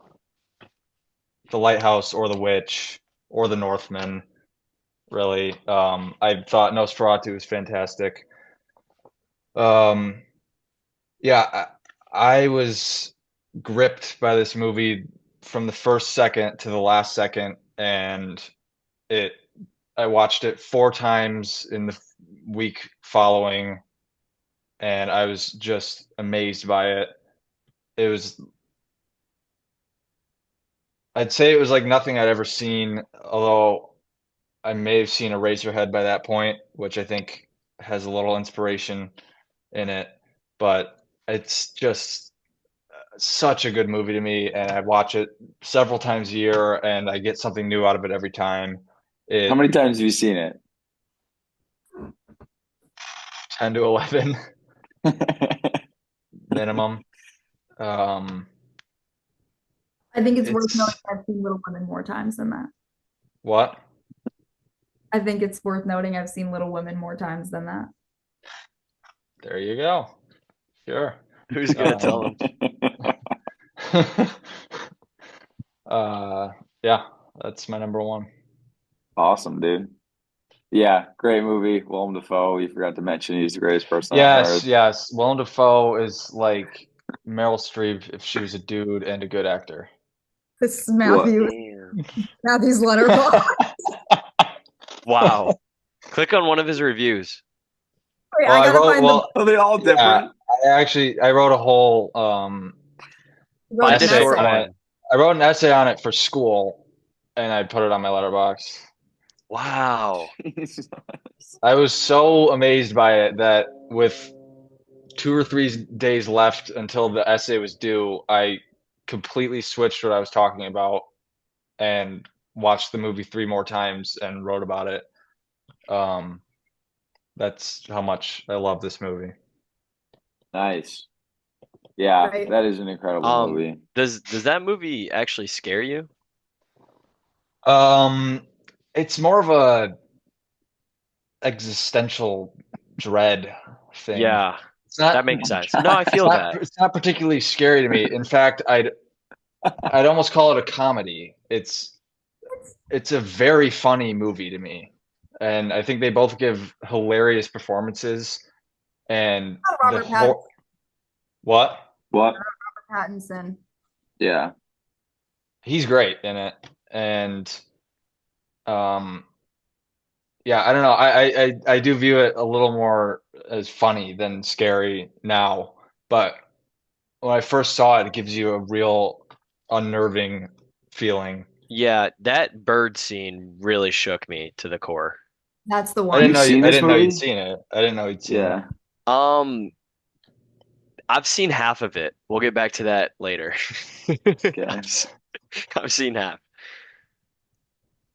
The Lighthouse or The Witch or The Northman, really. I thought Nosferatu was fantastic. Um, yeah, I was gripped by this movie from the first second to the last second, and it I watched it four times in the week following, and I was just amazed by it. It was, I'd say it was like nothing I'd ever seen, although I may have seen Eraserhead by that point, which I think has a little inspiration in it. But it's just such a good movie to me, and I watch it several times a year, and I get something new out of it every time. How It many times have you seen it? 10 to 11 minimum. Um, I think it's worth noting it's I've seen Little Women more times than that. what? I think it's worth noting I've seen Little Women more times than that. There you go. Sure. Who's gonna tell Um, him? uh, yeah, that's my number one. Awesome, dude. Yeah, great movie. Willem Dafoe, you forgot to mention he's the greatest person on Yes, earth. yes. Willem Dafoe is like Meryl Streep if she was a dude and a good actor. This is What? Damn. Matthew's letterbox. Wow. Click on one of his reviews. Wait, Well, I I gotta wrote, find the well, Are they all yeah, different? I wrote a whole wrote Find an a essay short essay. on it. one. I wrote an essay on it for school, and I put it on my letterbox. Wow. Jesus. I was so amazed by it that with 2 or 3 days left until the essay was due, I completely switched what I was talking about and watched the movie three more times and wrote about it. Um, that's how much I love this movie. Nice. Yeah, Right. that is an incredible movie. Does that movie actually scare you? Um, it's more of a existential dread thing. Yeah, It's not that makes sense. No, I it's feel not that. it's not particularly scary to me. In fact, I'd almost call it a comedy. It's a very funny movie to me. And I think they both give hilarious performances and Oh, the Robert Pattinson. whole What? What? Pattinson. Yeah. He's great in it, and um, yeah, I don't know. I do view it a little more as funny than scary now, but when I first saw it, it gives you a real unnerving feeling. Yeah, that bird scene really shook me to the core. That's the I didn't one. You've know you, seen I this didn't know you'd movie? seen it. I didn't know you'd seen it. Yeah. Um, I've seen half of it. We'll get back to that later. Okay. I've seen half.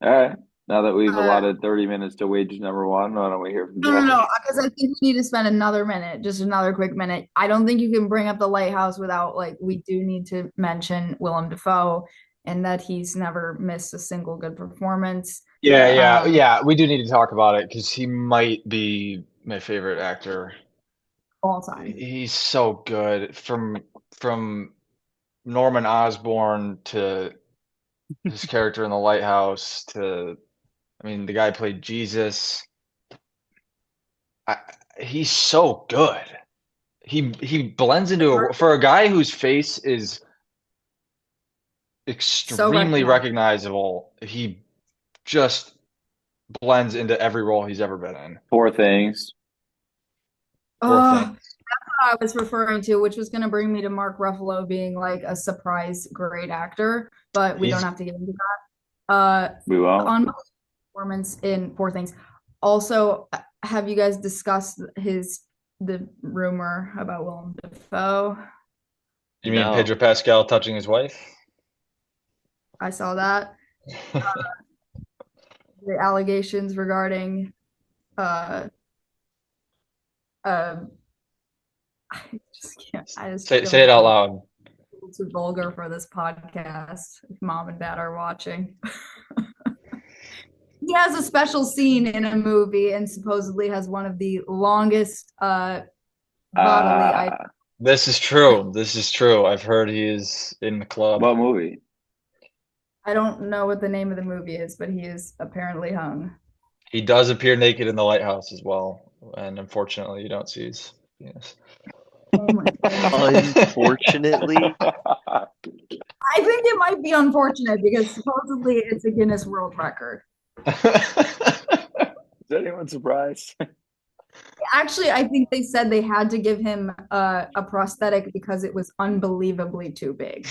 All right. Now that we've Uh, allotted 30 minutes to Wage's number one, why don't we hear from no, no, Jack? no, because I think we need to spend another minute, just another quick minute. I don't think you can bring up the lighthouse without like we do need to mention Willem Dafoe and that he's never missed a single good performance. Yeah, Yeah. yeah, yeah. We do need to talk about it because he might be my favorite actor. All time. He's so good. From Norman Osborn to his character in The Lighthouse to, I mean, the guy played Jesus. I, he's so good. He blends into for a guy whose face is So extremely recognized. recognizable. He just blends into every role he's ever been in. Poor Things. Poor Oh, thing. what I was referring to, which was going to bring me to Mark Ruffalo being like a surprise great actor, but we don't He's have to get into that. We won't. On performance in Poor Things. Also, have you guys discussed the rumor about Willem Dafoe? You mean No. Pedro Pascal touching his wife? I saw that. The allegations regarding uh uh I just can't. I just Say feel say it like out I'm a loud. little too vulgar for this podcast if mom and dad are watching. He has a special scene in a movie and supposedly has one of the longest bodily items. This is true. This is true. I've heard he is in the club. What movie? I don't know what the name of the movie is, but he is apparently hung. He does appear naked in The Lighthouse as well, and unfortunately, you don't see his penis. Oh my goodness. Unfortunately, I think it might be unfortunate because supposedly it's a Guinness World Record. Is anyone surprised? Actually, I think they said they had to give him a prosthetic because it was unbelievably too big.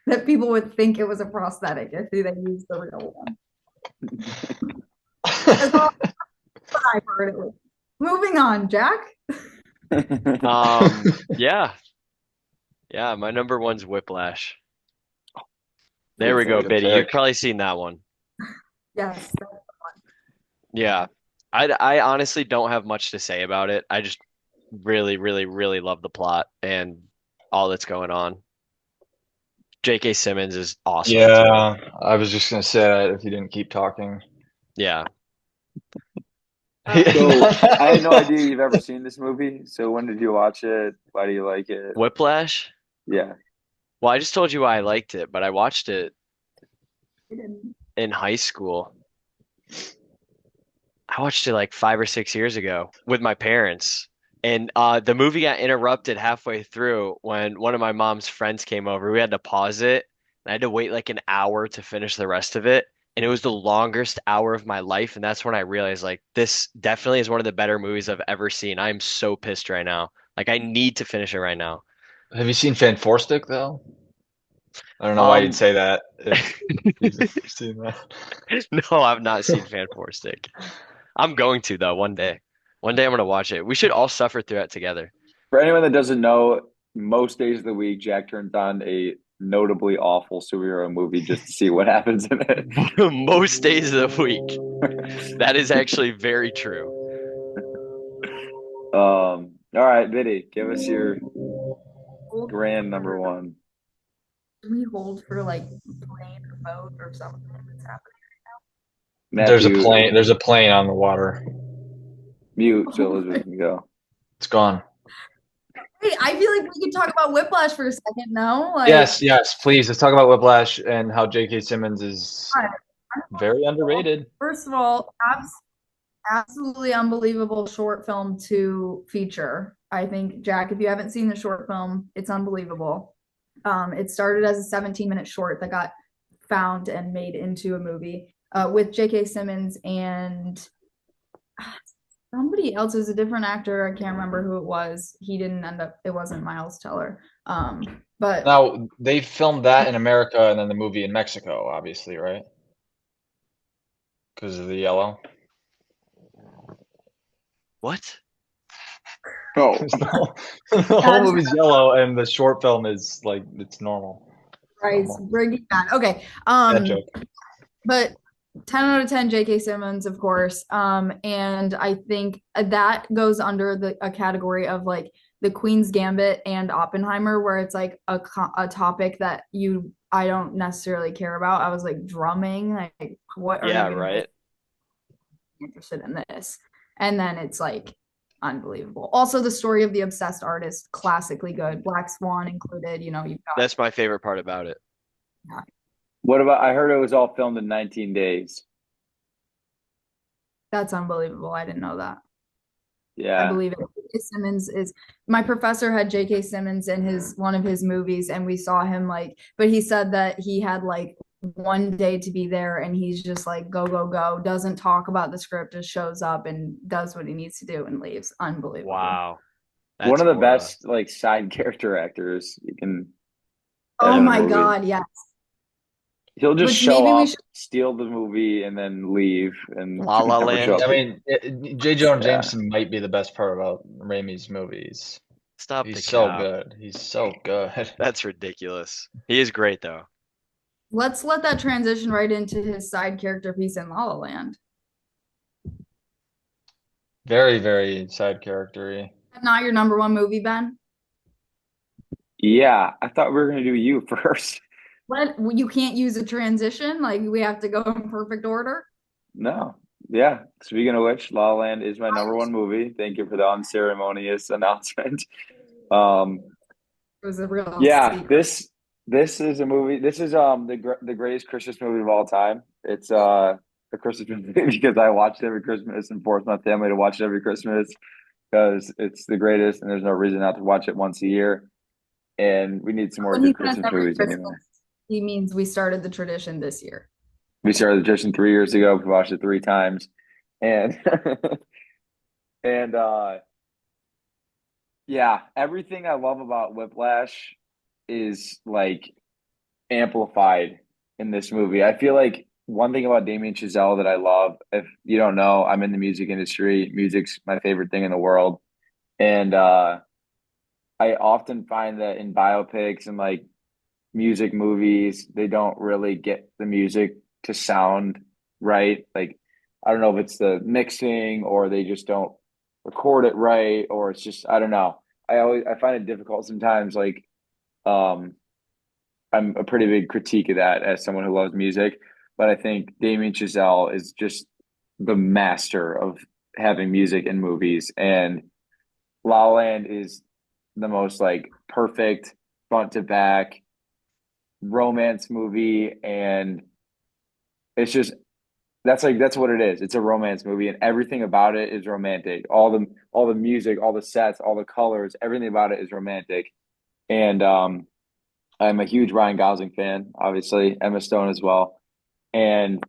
That people would think it was a prosthetic if they used the real one. That's all I've heard it was. Moving on, Jack. yeah. Yeah, my number one's Whiplash. There we go, Good Biddy. pick. You've probably seen that one. Yes. Yeah. I honestly don't have much to say about it. I just really, really, really love the plot and all that's going on. J.K. Simmons is awesome. Yeah, I was just gonna say that if you didn't keep talking. Yeah. So I had no idea you've ever seen this movie. So when did you watch it? Why do you like it? Whiplash? Yeah. Well, I just told you why I liked it, but I watched it in high school. I watched it like 5 or 6 years ago with my parents. And the movie got interrupted halfway through when one of my mom's friends came over. We had to pause it. And I had to wait like an hour to finish the rest of it. And it was the longest hour of my life. And that's when I realized like this definitely is one of the better movies I've ever seen. I'm so pissed right now. Like I need to finish it right now. Have you seen Fan Four Stick though? I don't know why you'd Um, say that if you've seen that. no, I've not seen Fan Four Stick. I'm going to though one day. One day I'm gonna watch it. We should all suffer through it together. For anyone that doesn't know, most days of the week, Jack turns on a notably awful superhero movie just to see what happens in it. Most days of the week. That is actually very true. All right, Biddy, give us your grand number one. Do we hold for like plane or boat or something that's happening? There's a Matthew, plane. There's a plane on the water. mute so Elizabeth can go. It's gone. Hey, I feel like we could talk about Whiplash for a second now. Like, Yes, yes, please. Let's talk about Whiplash and how J.K. Simmons is very underrated. first of all, absolutely unbelievable short film to feature. I think, Jack, if you haven't seen the short film, it's unbelievable. It started as a 17-minute short that got found and made into a movie with J.K. Simmons and somebody else. Is a different actor. I can't remember who it was. He didn't end up, it wasn't Miles Teller. But Now, they filmed that in America and then the movie in Mexico, obviously, right? Because of the yellow. What? Oh, The whole that's movie's yellow and the short film is like it's normal. right. Normal. Breaking Bad. Okay. Bad joke. But 10 out of 10 J.K. Simmons, of course. And I think that goes under a category of like the Queen's Gambit and Oppenheimer, where it's like a topic that I don't necessarily care about. I was like drumming, like what are Yeah, you gonna right. be interested in this? And then it's like unbelievable. Also, the story of the obsessed artist, classically good. Black Swan included. You've got That's my favorite part about it. what about? I heard it was all filmed in 19 days. that's unbelievable. I didn't know that. I Yeah. believe it. J.K. Simmons is my professor had J.K. Simmons in his one of his movies, and we saw him but he said that he had like one day to be there, and he's just like go go go, doesn't talk about the script, just shows up and does what he needs to do and leaves. Unbelievable. Wow. One That's of the aura. best like side character actors you can have Oh in a Yep. my movie. God, yeah. He'll just Which show maybe we up, should. steal the movie, and then leave and La La never show Land. up I again. mean, J. Jonah Yeah. Jameson might be the best part about Raimi's movies. Stop the He's so cap. good. He's so good. That's ridiculous. He is great though. Let's let that transition right into his side character piece in La La Land. Very, very side character-y. Not your number one movie, Ben. Yeah, I thought we were gonna do you first. What, you can't use a transition? Like we have to go in perfect order? No. Yeah. Speaking of which, La La Land is my number one movie. Thank you for the unceremonious announcement. Um, It was a real yeah, secret. this is a movie. This is the greatest Christmas movie of all time. It's a Christmas movie because I watch it every Christmas and force my family to watch it every Christmas because it's the greatest and there's no reason not to watch it once a year. And we need some more When he good says Christmas every movies anyway. Christmas, he means we started the tradition this year. We started the tradition 3 years ago. We watched it 3 times, and and yeah, everything I love about Whiplash is like amplified in this movie. I feel like one thing about Damien Chazelle that I love, if you don't know, I'm in the music industry. Music's my favorite thing in the world, and I often find that in biopics and like music movies, they don't really get the music to sound right. Like, I don't know if it's the mixing or they just don't record it right, or it's just, I don't know. I find it difficult sometimes. Like, um, I'm a pretty big critique of that as someone who loves music, but I think Damien Chazelle is just the master of having music in movies, and La La Land is the most like perfect front to back romance movie, and it's just that's what it is. It's a romance movie and everything about it is romantic. All the music, all the sets, all the colors, everything about it is romantic. And I'm a huge Ryan Gosling fan, obviously, Emma Stone as well. And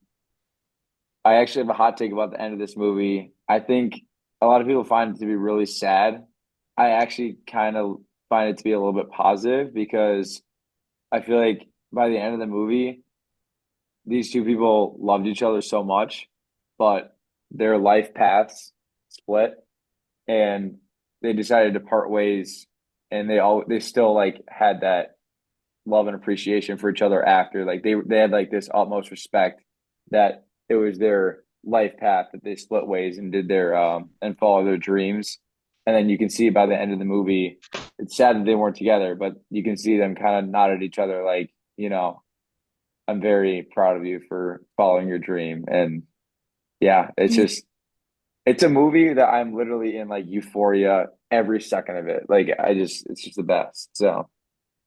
I actually have a hot take about the end of this movie. I think a lot of people find it to be really sad. I actually kind of find it to be a little bit positive because I feel like by the end of the movie, these two people loved each other so much, but their life paths split and they decided to part ways, and they still like had that love and appreciation for each other after. Like they had like this utmost respect that it was their life path that they split ways and did their and follow their dreams. And then you can see by the end of the movie, it's sad that they weren't together, but you can see them kind of nod at each other like, I'm very proud of you for following your dream. And yeah, it's a movie that I'm literally in like euphoria every second of it. Like it's just the best. So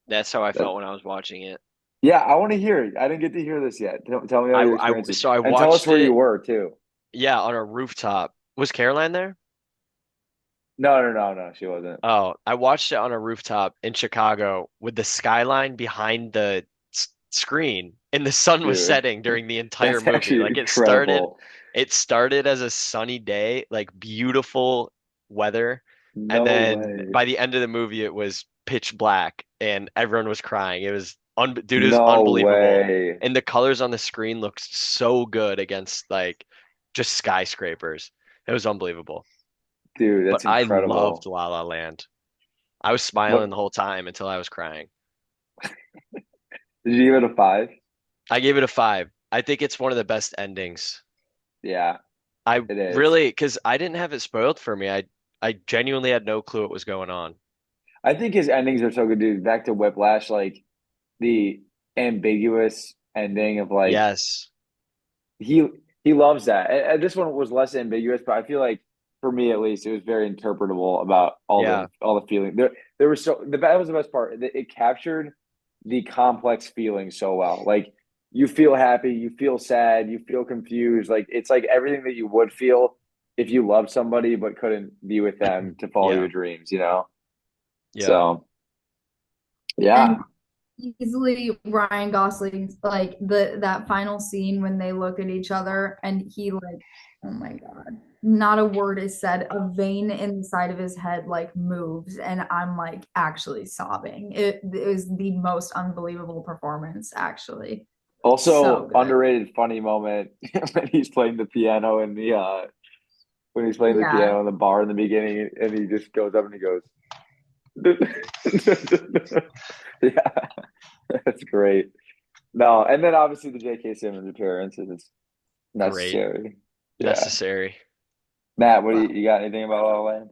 That's how I that, felt when I was watching it. yeah, I want to hear it. I didn't get to hear this yet. Tell me all your I experiences so I and tell us watched where you it, were too. yeah, on a rooftop Was Caroline there? No. She wasn't. Oh, I watched it on a rooftop in Chicago with the skyline behind the screen, and the sun was Dude, setting during the entire that's movie. actually Like incredible. it started as a sunny day, like beautiful weather, and No then way. by the end of the movie, it was pitch black, and everyone was crying. It was un dude, it was No unbelievable, way. and the colors on the screen looked so good against like just skyscrapers. It was unbelievable. Dude, But that's I loved incredible. La La Land. I was smiling What the whole time until I was crying. did you give it a five? I gave it a 5. I think it's one of the best endings. Yeah, I it is. really, because I didn't have it spoiled for me. I genuinely had no clue what was going on. I think his endings are so good, dude. Back to Whiplash, like the ambiguous ending of like Yes. he he loves that. And this one was less ambiguous, but I feel like for me at least, it was very interpretable about Yeah. all the feeling. There was that was the best part. It captured the complex feeling so well. Like you feel happy, you feel sad, you feel confused. Like it's like everything that you would feel if you loved somebody but couldn't be with them to follow Yeah. your dreams, you know? Yeah. So yeah. And easily Ryan Gosling's like that final scene when they look at each other and he like, oh my God, not a word is said. A vein in the side of his head like moves, and I'm like actually sobbing. It was the most unbelievable performance, actually. So Also good. underrated funny moment when he's playing the piano in the when he's playing the Yeah. piano in the bar in the beginning and he just goes up and he goes yeah, that's great. No, and then obviously the J.K. Simmons appearance is Great. necessary. Yeah. Necessary. Matt, what do Wow. you got anything about La La Land?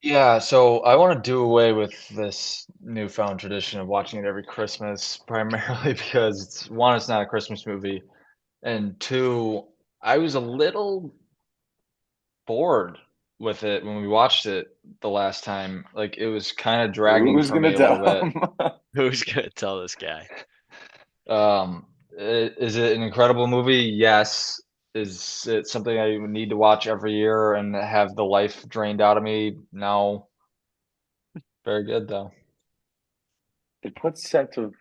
Yeah, so I want to do away with this newfound tradition of watching it every Christmas, primarily because one, it's not a Christmas movie, and two, I was a little bored with it when we watched it the last time. Like it was kind of dragging Who's for me gonna a little tell bit. him? Who's gonna tell this guy? Is it an incredible movie? Yes. Is it something I would need to watch every year and have the life drained out of me? No. Very good though. It puts sense of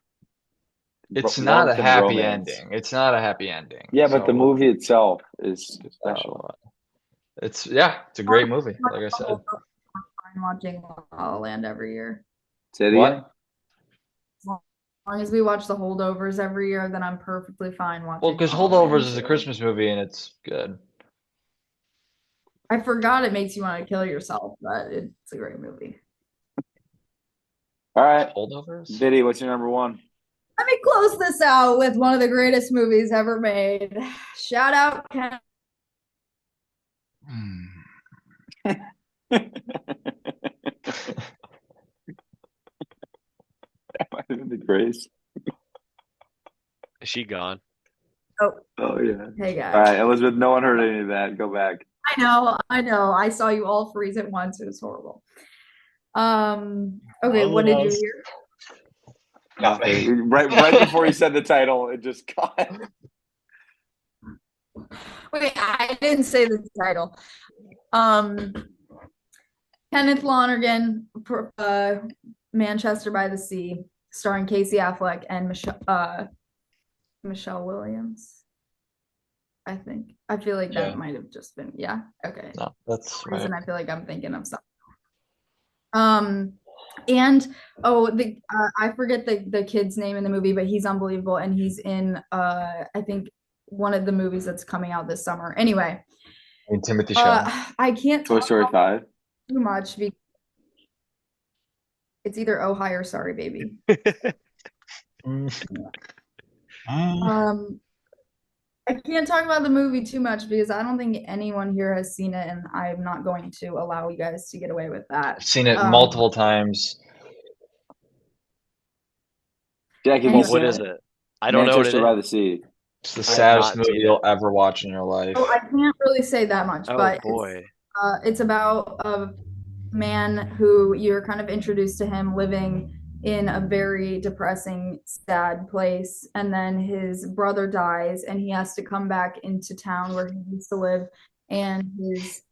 It's not a warmth and happy romance. ending. It's not a happy ending. Yeah, but the So, movie itself is special. uh, it's a great movie, like I said. I'm watching La La Land every year. Say it again. What? As long as we watch the holdovers every year, then I'm perfectly fine Well, watching because La La Land Holdovers is a too. Christmas movie and it's good. I forgot it makes you want to kill yourself, but it's a great movie. All right. Holdovers? Biddy, what's your number one? Let me close this out with one of the greatest movies ever made. Shout out Ken. Hmm. Might have been the Grace. Is she gone? Oh, Oh yeah. hey All guys. right, Elizabeth, no one heard any of that. Go back. I know. I saw you all freeze at once. It was horrible. Okay, what did you Yes. hear? Nothing. Right before you said the title, it just got. Wait, I didn't say the title. Um, Kenneth Lonergan, Manchester by the Sea, starring Casey Affleck and Michelle Williams. I think. I feel like that Yeah. might have just been, yeah. Okay. No, that's right. Reason I feel like I'm thinking of something. And I forget the kid's name in the movie, but he's unbelievable, and he's in I think one of the movies that's coming out this summer. Anyway, I mean, Timothy Chalamet. I can't Toy talk Story 5. too much because it's either Oh Hi or Sorry Baby. Mm. I can't talk about the movie too much because I don't think anyone here has seen it, and I'm not going to allow you guys to get away with that. I've seen it multiple times. Jack, have you Anyway, What seen is it? it? I don't know what it Manchester by is. the Sea. It's the I have saddest not movie seen it. you'll ever watch in your life. so I can't really say that much, Oh but boy. it's about a man who you're kind of introduced to him living in a very depressing, sad place. And then his brother dies, and he has to come back into town where he used to live. And his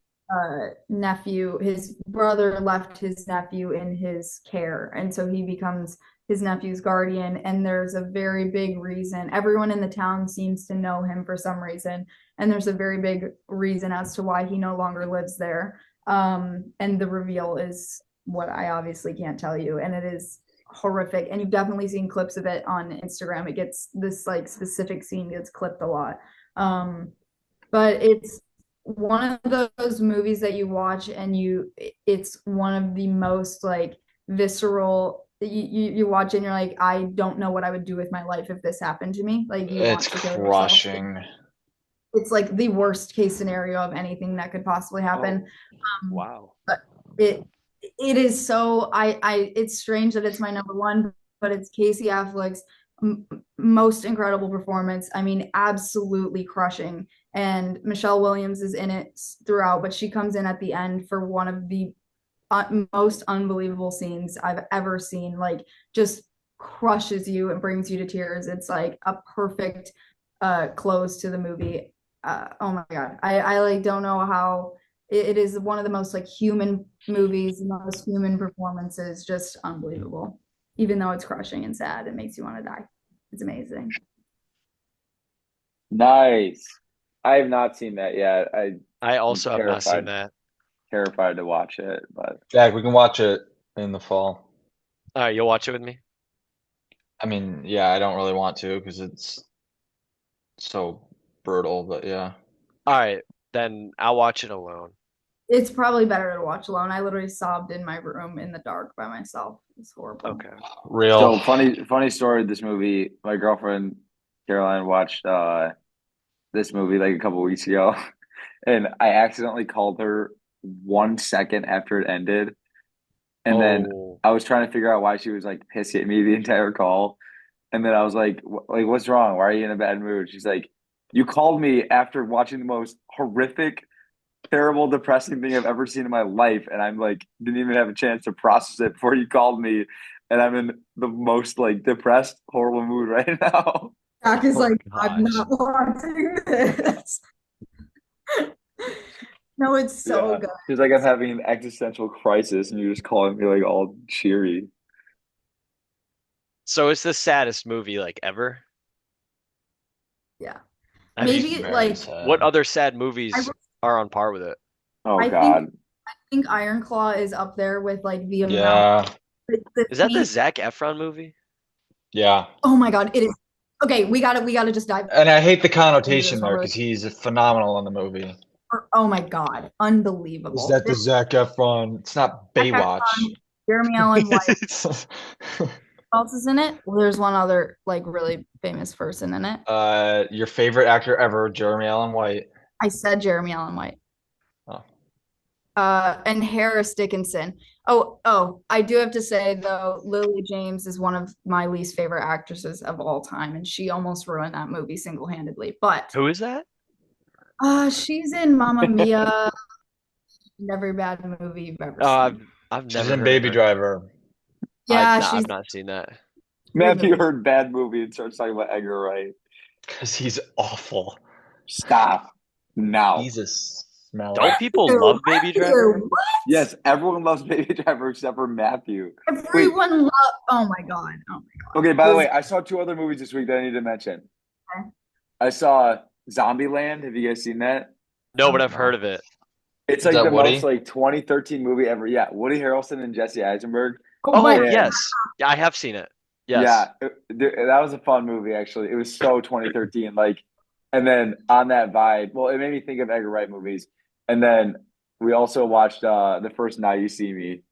brother left his nephew in his care. And so he becomes his nephew's guardian. And there's a very big reason. Everyone in the town seems to know him for some reason. And there's a very big reason as to why he no longer lives there. And the reveal is what I obviously can't tell you. And it is horrific. And you've definitely seen clips of it on Instagram. It gets this like specific scene gets clipped a lot. But it's one of those movies that you watch and it's one of the most like visceral. You watch it and you're like, I don't know what I would do with my life if this happened to me. Like you want It's to kill yourself. crushing. It's like the worst case scenario of anything that could possibly happen. Wow. But it is so it's strange that it's my number one, but it's Casey Affleck's most incredible performance. I mean, absolutely crushing. And Michelle Williams is in it throughout, but she comes in at the end for one of the most unbelievable scenes I've ever seen. Like, just crushes you and brings you to tears. It's like a perfect close to the movie. Oh my God. I like don't know how it is one of the most like human movies, the most human performances, just unbelievable. Even though it's crushing and sad, it makes you want to die. It's amazing. Nice. I have not seen that yet. I also have not seen that. Terrified to watch it, but Jack, we can watch it in the fall. All right, you'll watch it with me? I mean, yeah, I don't really want to because it's so brutal, but yeah. All right, then I'll watch it alone. It's probably better to watch alone. I literally sobbed in my room in the dark by myself. It's horrible. Okay. Real. so funny story of this movie. My girlfriend Caroline watched this movie like a couple weeks ago, and I accidentally called her 1 second after it ended, and then Oh, I was trying to figure out why she was like pissing at me the entire call, and then I was like, like what's wrong? Why are you in a bad mood? She's like, you called me after watching the most horrific, terrible, depressing thing I've ever seen in my life, and I'm like didn't even have a chance to process it before you called me, and I'm in the most like depressed, horrible mood right now. Jack is oh like, I'm gosh. not watching this. No, it's so Yeah. good. She's like, I'm having an existential crisis, and you're just calling me like all cheery. So it's the saddest movie like ever? Yeah. Have you, Maybe Very like sad. what other sad I, movies are on par with it? Oh I God. think Iron Claw is up there with like the amount Yeah, the Is that the scene. Zac Efron movie? yeah. Oh my God, it is. Okay, we gotta just dive And I hate the into connotation this one there really. because he's phenomenal in the movie. Oh my God, Is unbelievable. that the Zac Efron? It's not Zac Baywatch. Efron, Jeremy Allen White. Who else is in it? Well, there's one other like really famous person in it. Your favorite actor ever, Jeremy Allen White. I said Jeremy Allen White. Oh. And Harris Dickinson. I do have to say though, Lily James is one of my least favorite actresses of all time, and she almost ruined that movie single-handedly. But Who is that? she's in Mamma Mia and every bad movie you've ever Oh, seen. I've She's never in heard of Baby her. Driver. Yeah, I've she's not seen that. good Matthew movie. heard bad movie and starts talking about Edgar Wright. Because he's awful. Stop now. He's a smelly. Don't people Ew, love Baby Driver? What? Yes, everyone loves Baby Driver except for Matthew. Wait, Everyone love. Oh my God. Oh my God. okay, by the This- way, I saw two other movies this week that I need to mention. Okay. I saw Zombieland. Have you guys seen that? No, but I've heard of it. It's Is like that the Woody? most like 2013 movie ever. Yeah, Woody Harrelson and Jesse Eisenberg. Oh my Oh, God. yes. Yeah, I have seen it. Yes. Yeah, that was a fun movie actually. It was so 2013 like, and then on that vibe, well, it made me think of Edgar Wright movies. And then we also watched the first Now You See Me.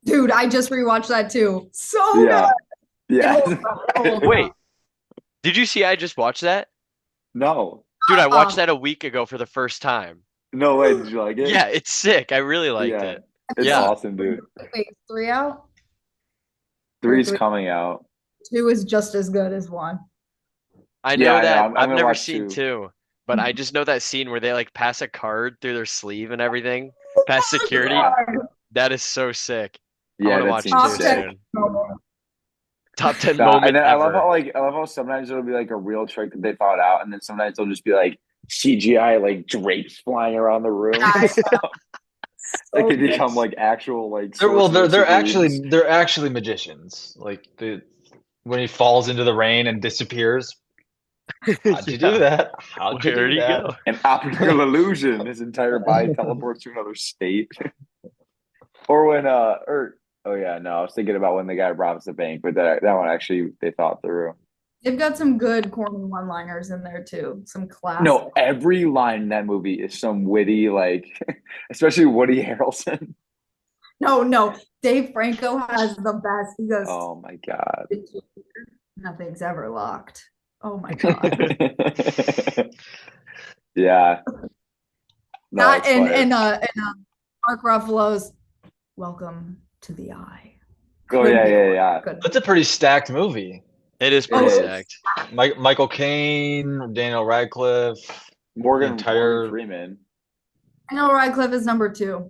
Dude, I just rewatched that too. So Yeah, good. It yeah. holds up. It holds Wait, up. did you see I just watched that? No, Dude, I watched Uh-uh. that a week ago for the first time. no way. Did you like it? Yeah, it's sick. I really liked Yeah, it. it's Yeah. awesome, dude. Wait, is 3 out? Three's Three. coming out. 2 is just as good as 1. I Yeah, know I know. that I'm I've gonna never watch seen 2. 2, but I just know that scene where they like pass a card through their sleeve and everything, past security. God. That is so sick. I Yeah, want to that watch seems 2 Top sick. 10 soon. moment. Top 10 And moment then ever. I love how sometimes it'll be like a real trick that they thought out, and then sometimes it'll just be like CGI like drapes flying around the room. Yeah, Like so they good. become like actual like They're, well, Sorcerer Supremes. they're actually magicians. Like when he falls into the rain and disappears. How'd you do Yeah. that? How'd you Where'd do he that? go? An optical illusion. His entire body teleports to another state. Or when or oh yeah, no, I was thinking about when the guy robs the bank, but that one actually they thought through. They've got some good corny one-liners in there too. Some classic. No, every line in that movie is some witty, like especially Woody Harrelson. No, no. Dave Franco has the best. He goes, Oh my God. nothing's ever locked. Oh my God. Yeah. No, That it's funny. and Mark Ruffalo's Welcome to the Eye. Oh Couldn't get more. yeah. Couldn't. That's a pretty stacked movie. It is It pretty Oh, is. stacked. Michael Caine, Daniel Radcliffe, the Morgan entire. Freeman. Daniel Radcliffe is number 2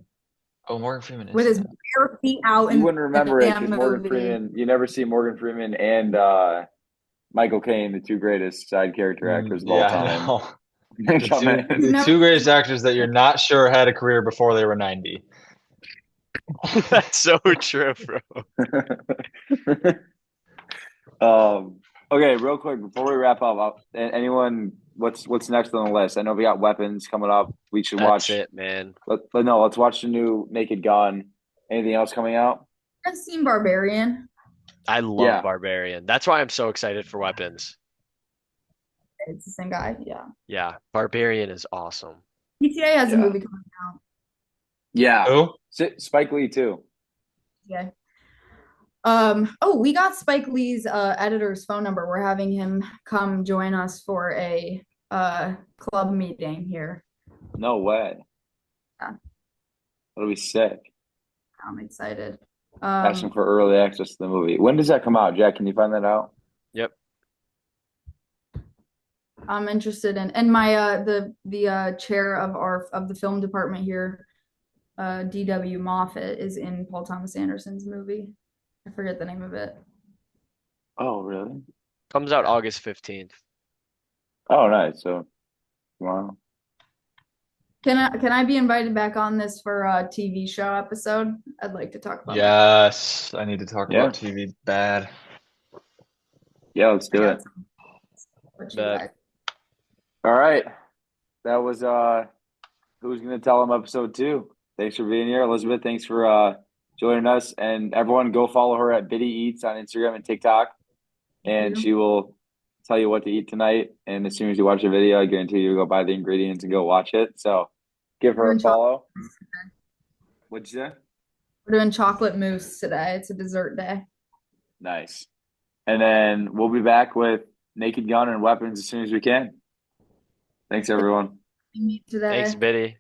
Oh, Morgan Freeman with is his in it. bare feet out You in wouldn't the remember it damn because Morgan movie. Freeman, you never see Morgan Freeman and Michael Caine, the two greatest side character actors of all Yeah, I time. know. Come in. You The never two greatest actors that you're not sure had a career before they were 90. That's so true, bro. Okay, real quick before we wrap up, anyone, what's next on the list? I know we got Weapons coming up. We should That's watch. it, man. But no, let's watch the new Naked Gun. Anything else coming out? I've seen Barbarian. I love Yeah, Barbarian. That's why I'm so excited for Weapons. It's the same guy. Yeah. Yeah, Barbarian is awesome. PTA has a yeah, movie coming out. yeah. Who? Spike Lee too. Yeah. Oh, we got Spike Lee's editor's phone number. We're having him come join us for a club meeting here. No way. Yeah, That'll be sick. I'm excited. Asking for early access to the movie. When does that come out, Jack? Can you find that out? Yep. I'm interested in, and my the chair of the film department here, D.W. Moffat, is in Paul Thomas Anderson's movie. I forget the name of it. Oh, really? Comes out August 15th. Oh, nice. So tomorrow. Can I be invited back on this for a TV show episode? I'd like to talk about my Yes, I need to talk Yeah. about TV bad. Yeah, let's do it. what you Bet. guys. All right. That was Who's Gonna Tell Them episode 2. Thanks for being here. Elizabeth, thanks for joining us. And everyone go follow her at Biddyeats on Instagram and TikTok. And you. she will tell you what to eat tonight. And as soon as you watch the video, I guarantee you go buy the ingredients and go watch it. So give her We're a doing chocolate follow. mousse today. What'd you say? We're doing chocolate mousse today. It's a dessert day. Nice. And then we'll be back with Naked Gun and Weapons as soon as we can. Thanks, everyone. Meet today. Thanks, Biddy.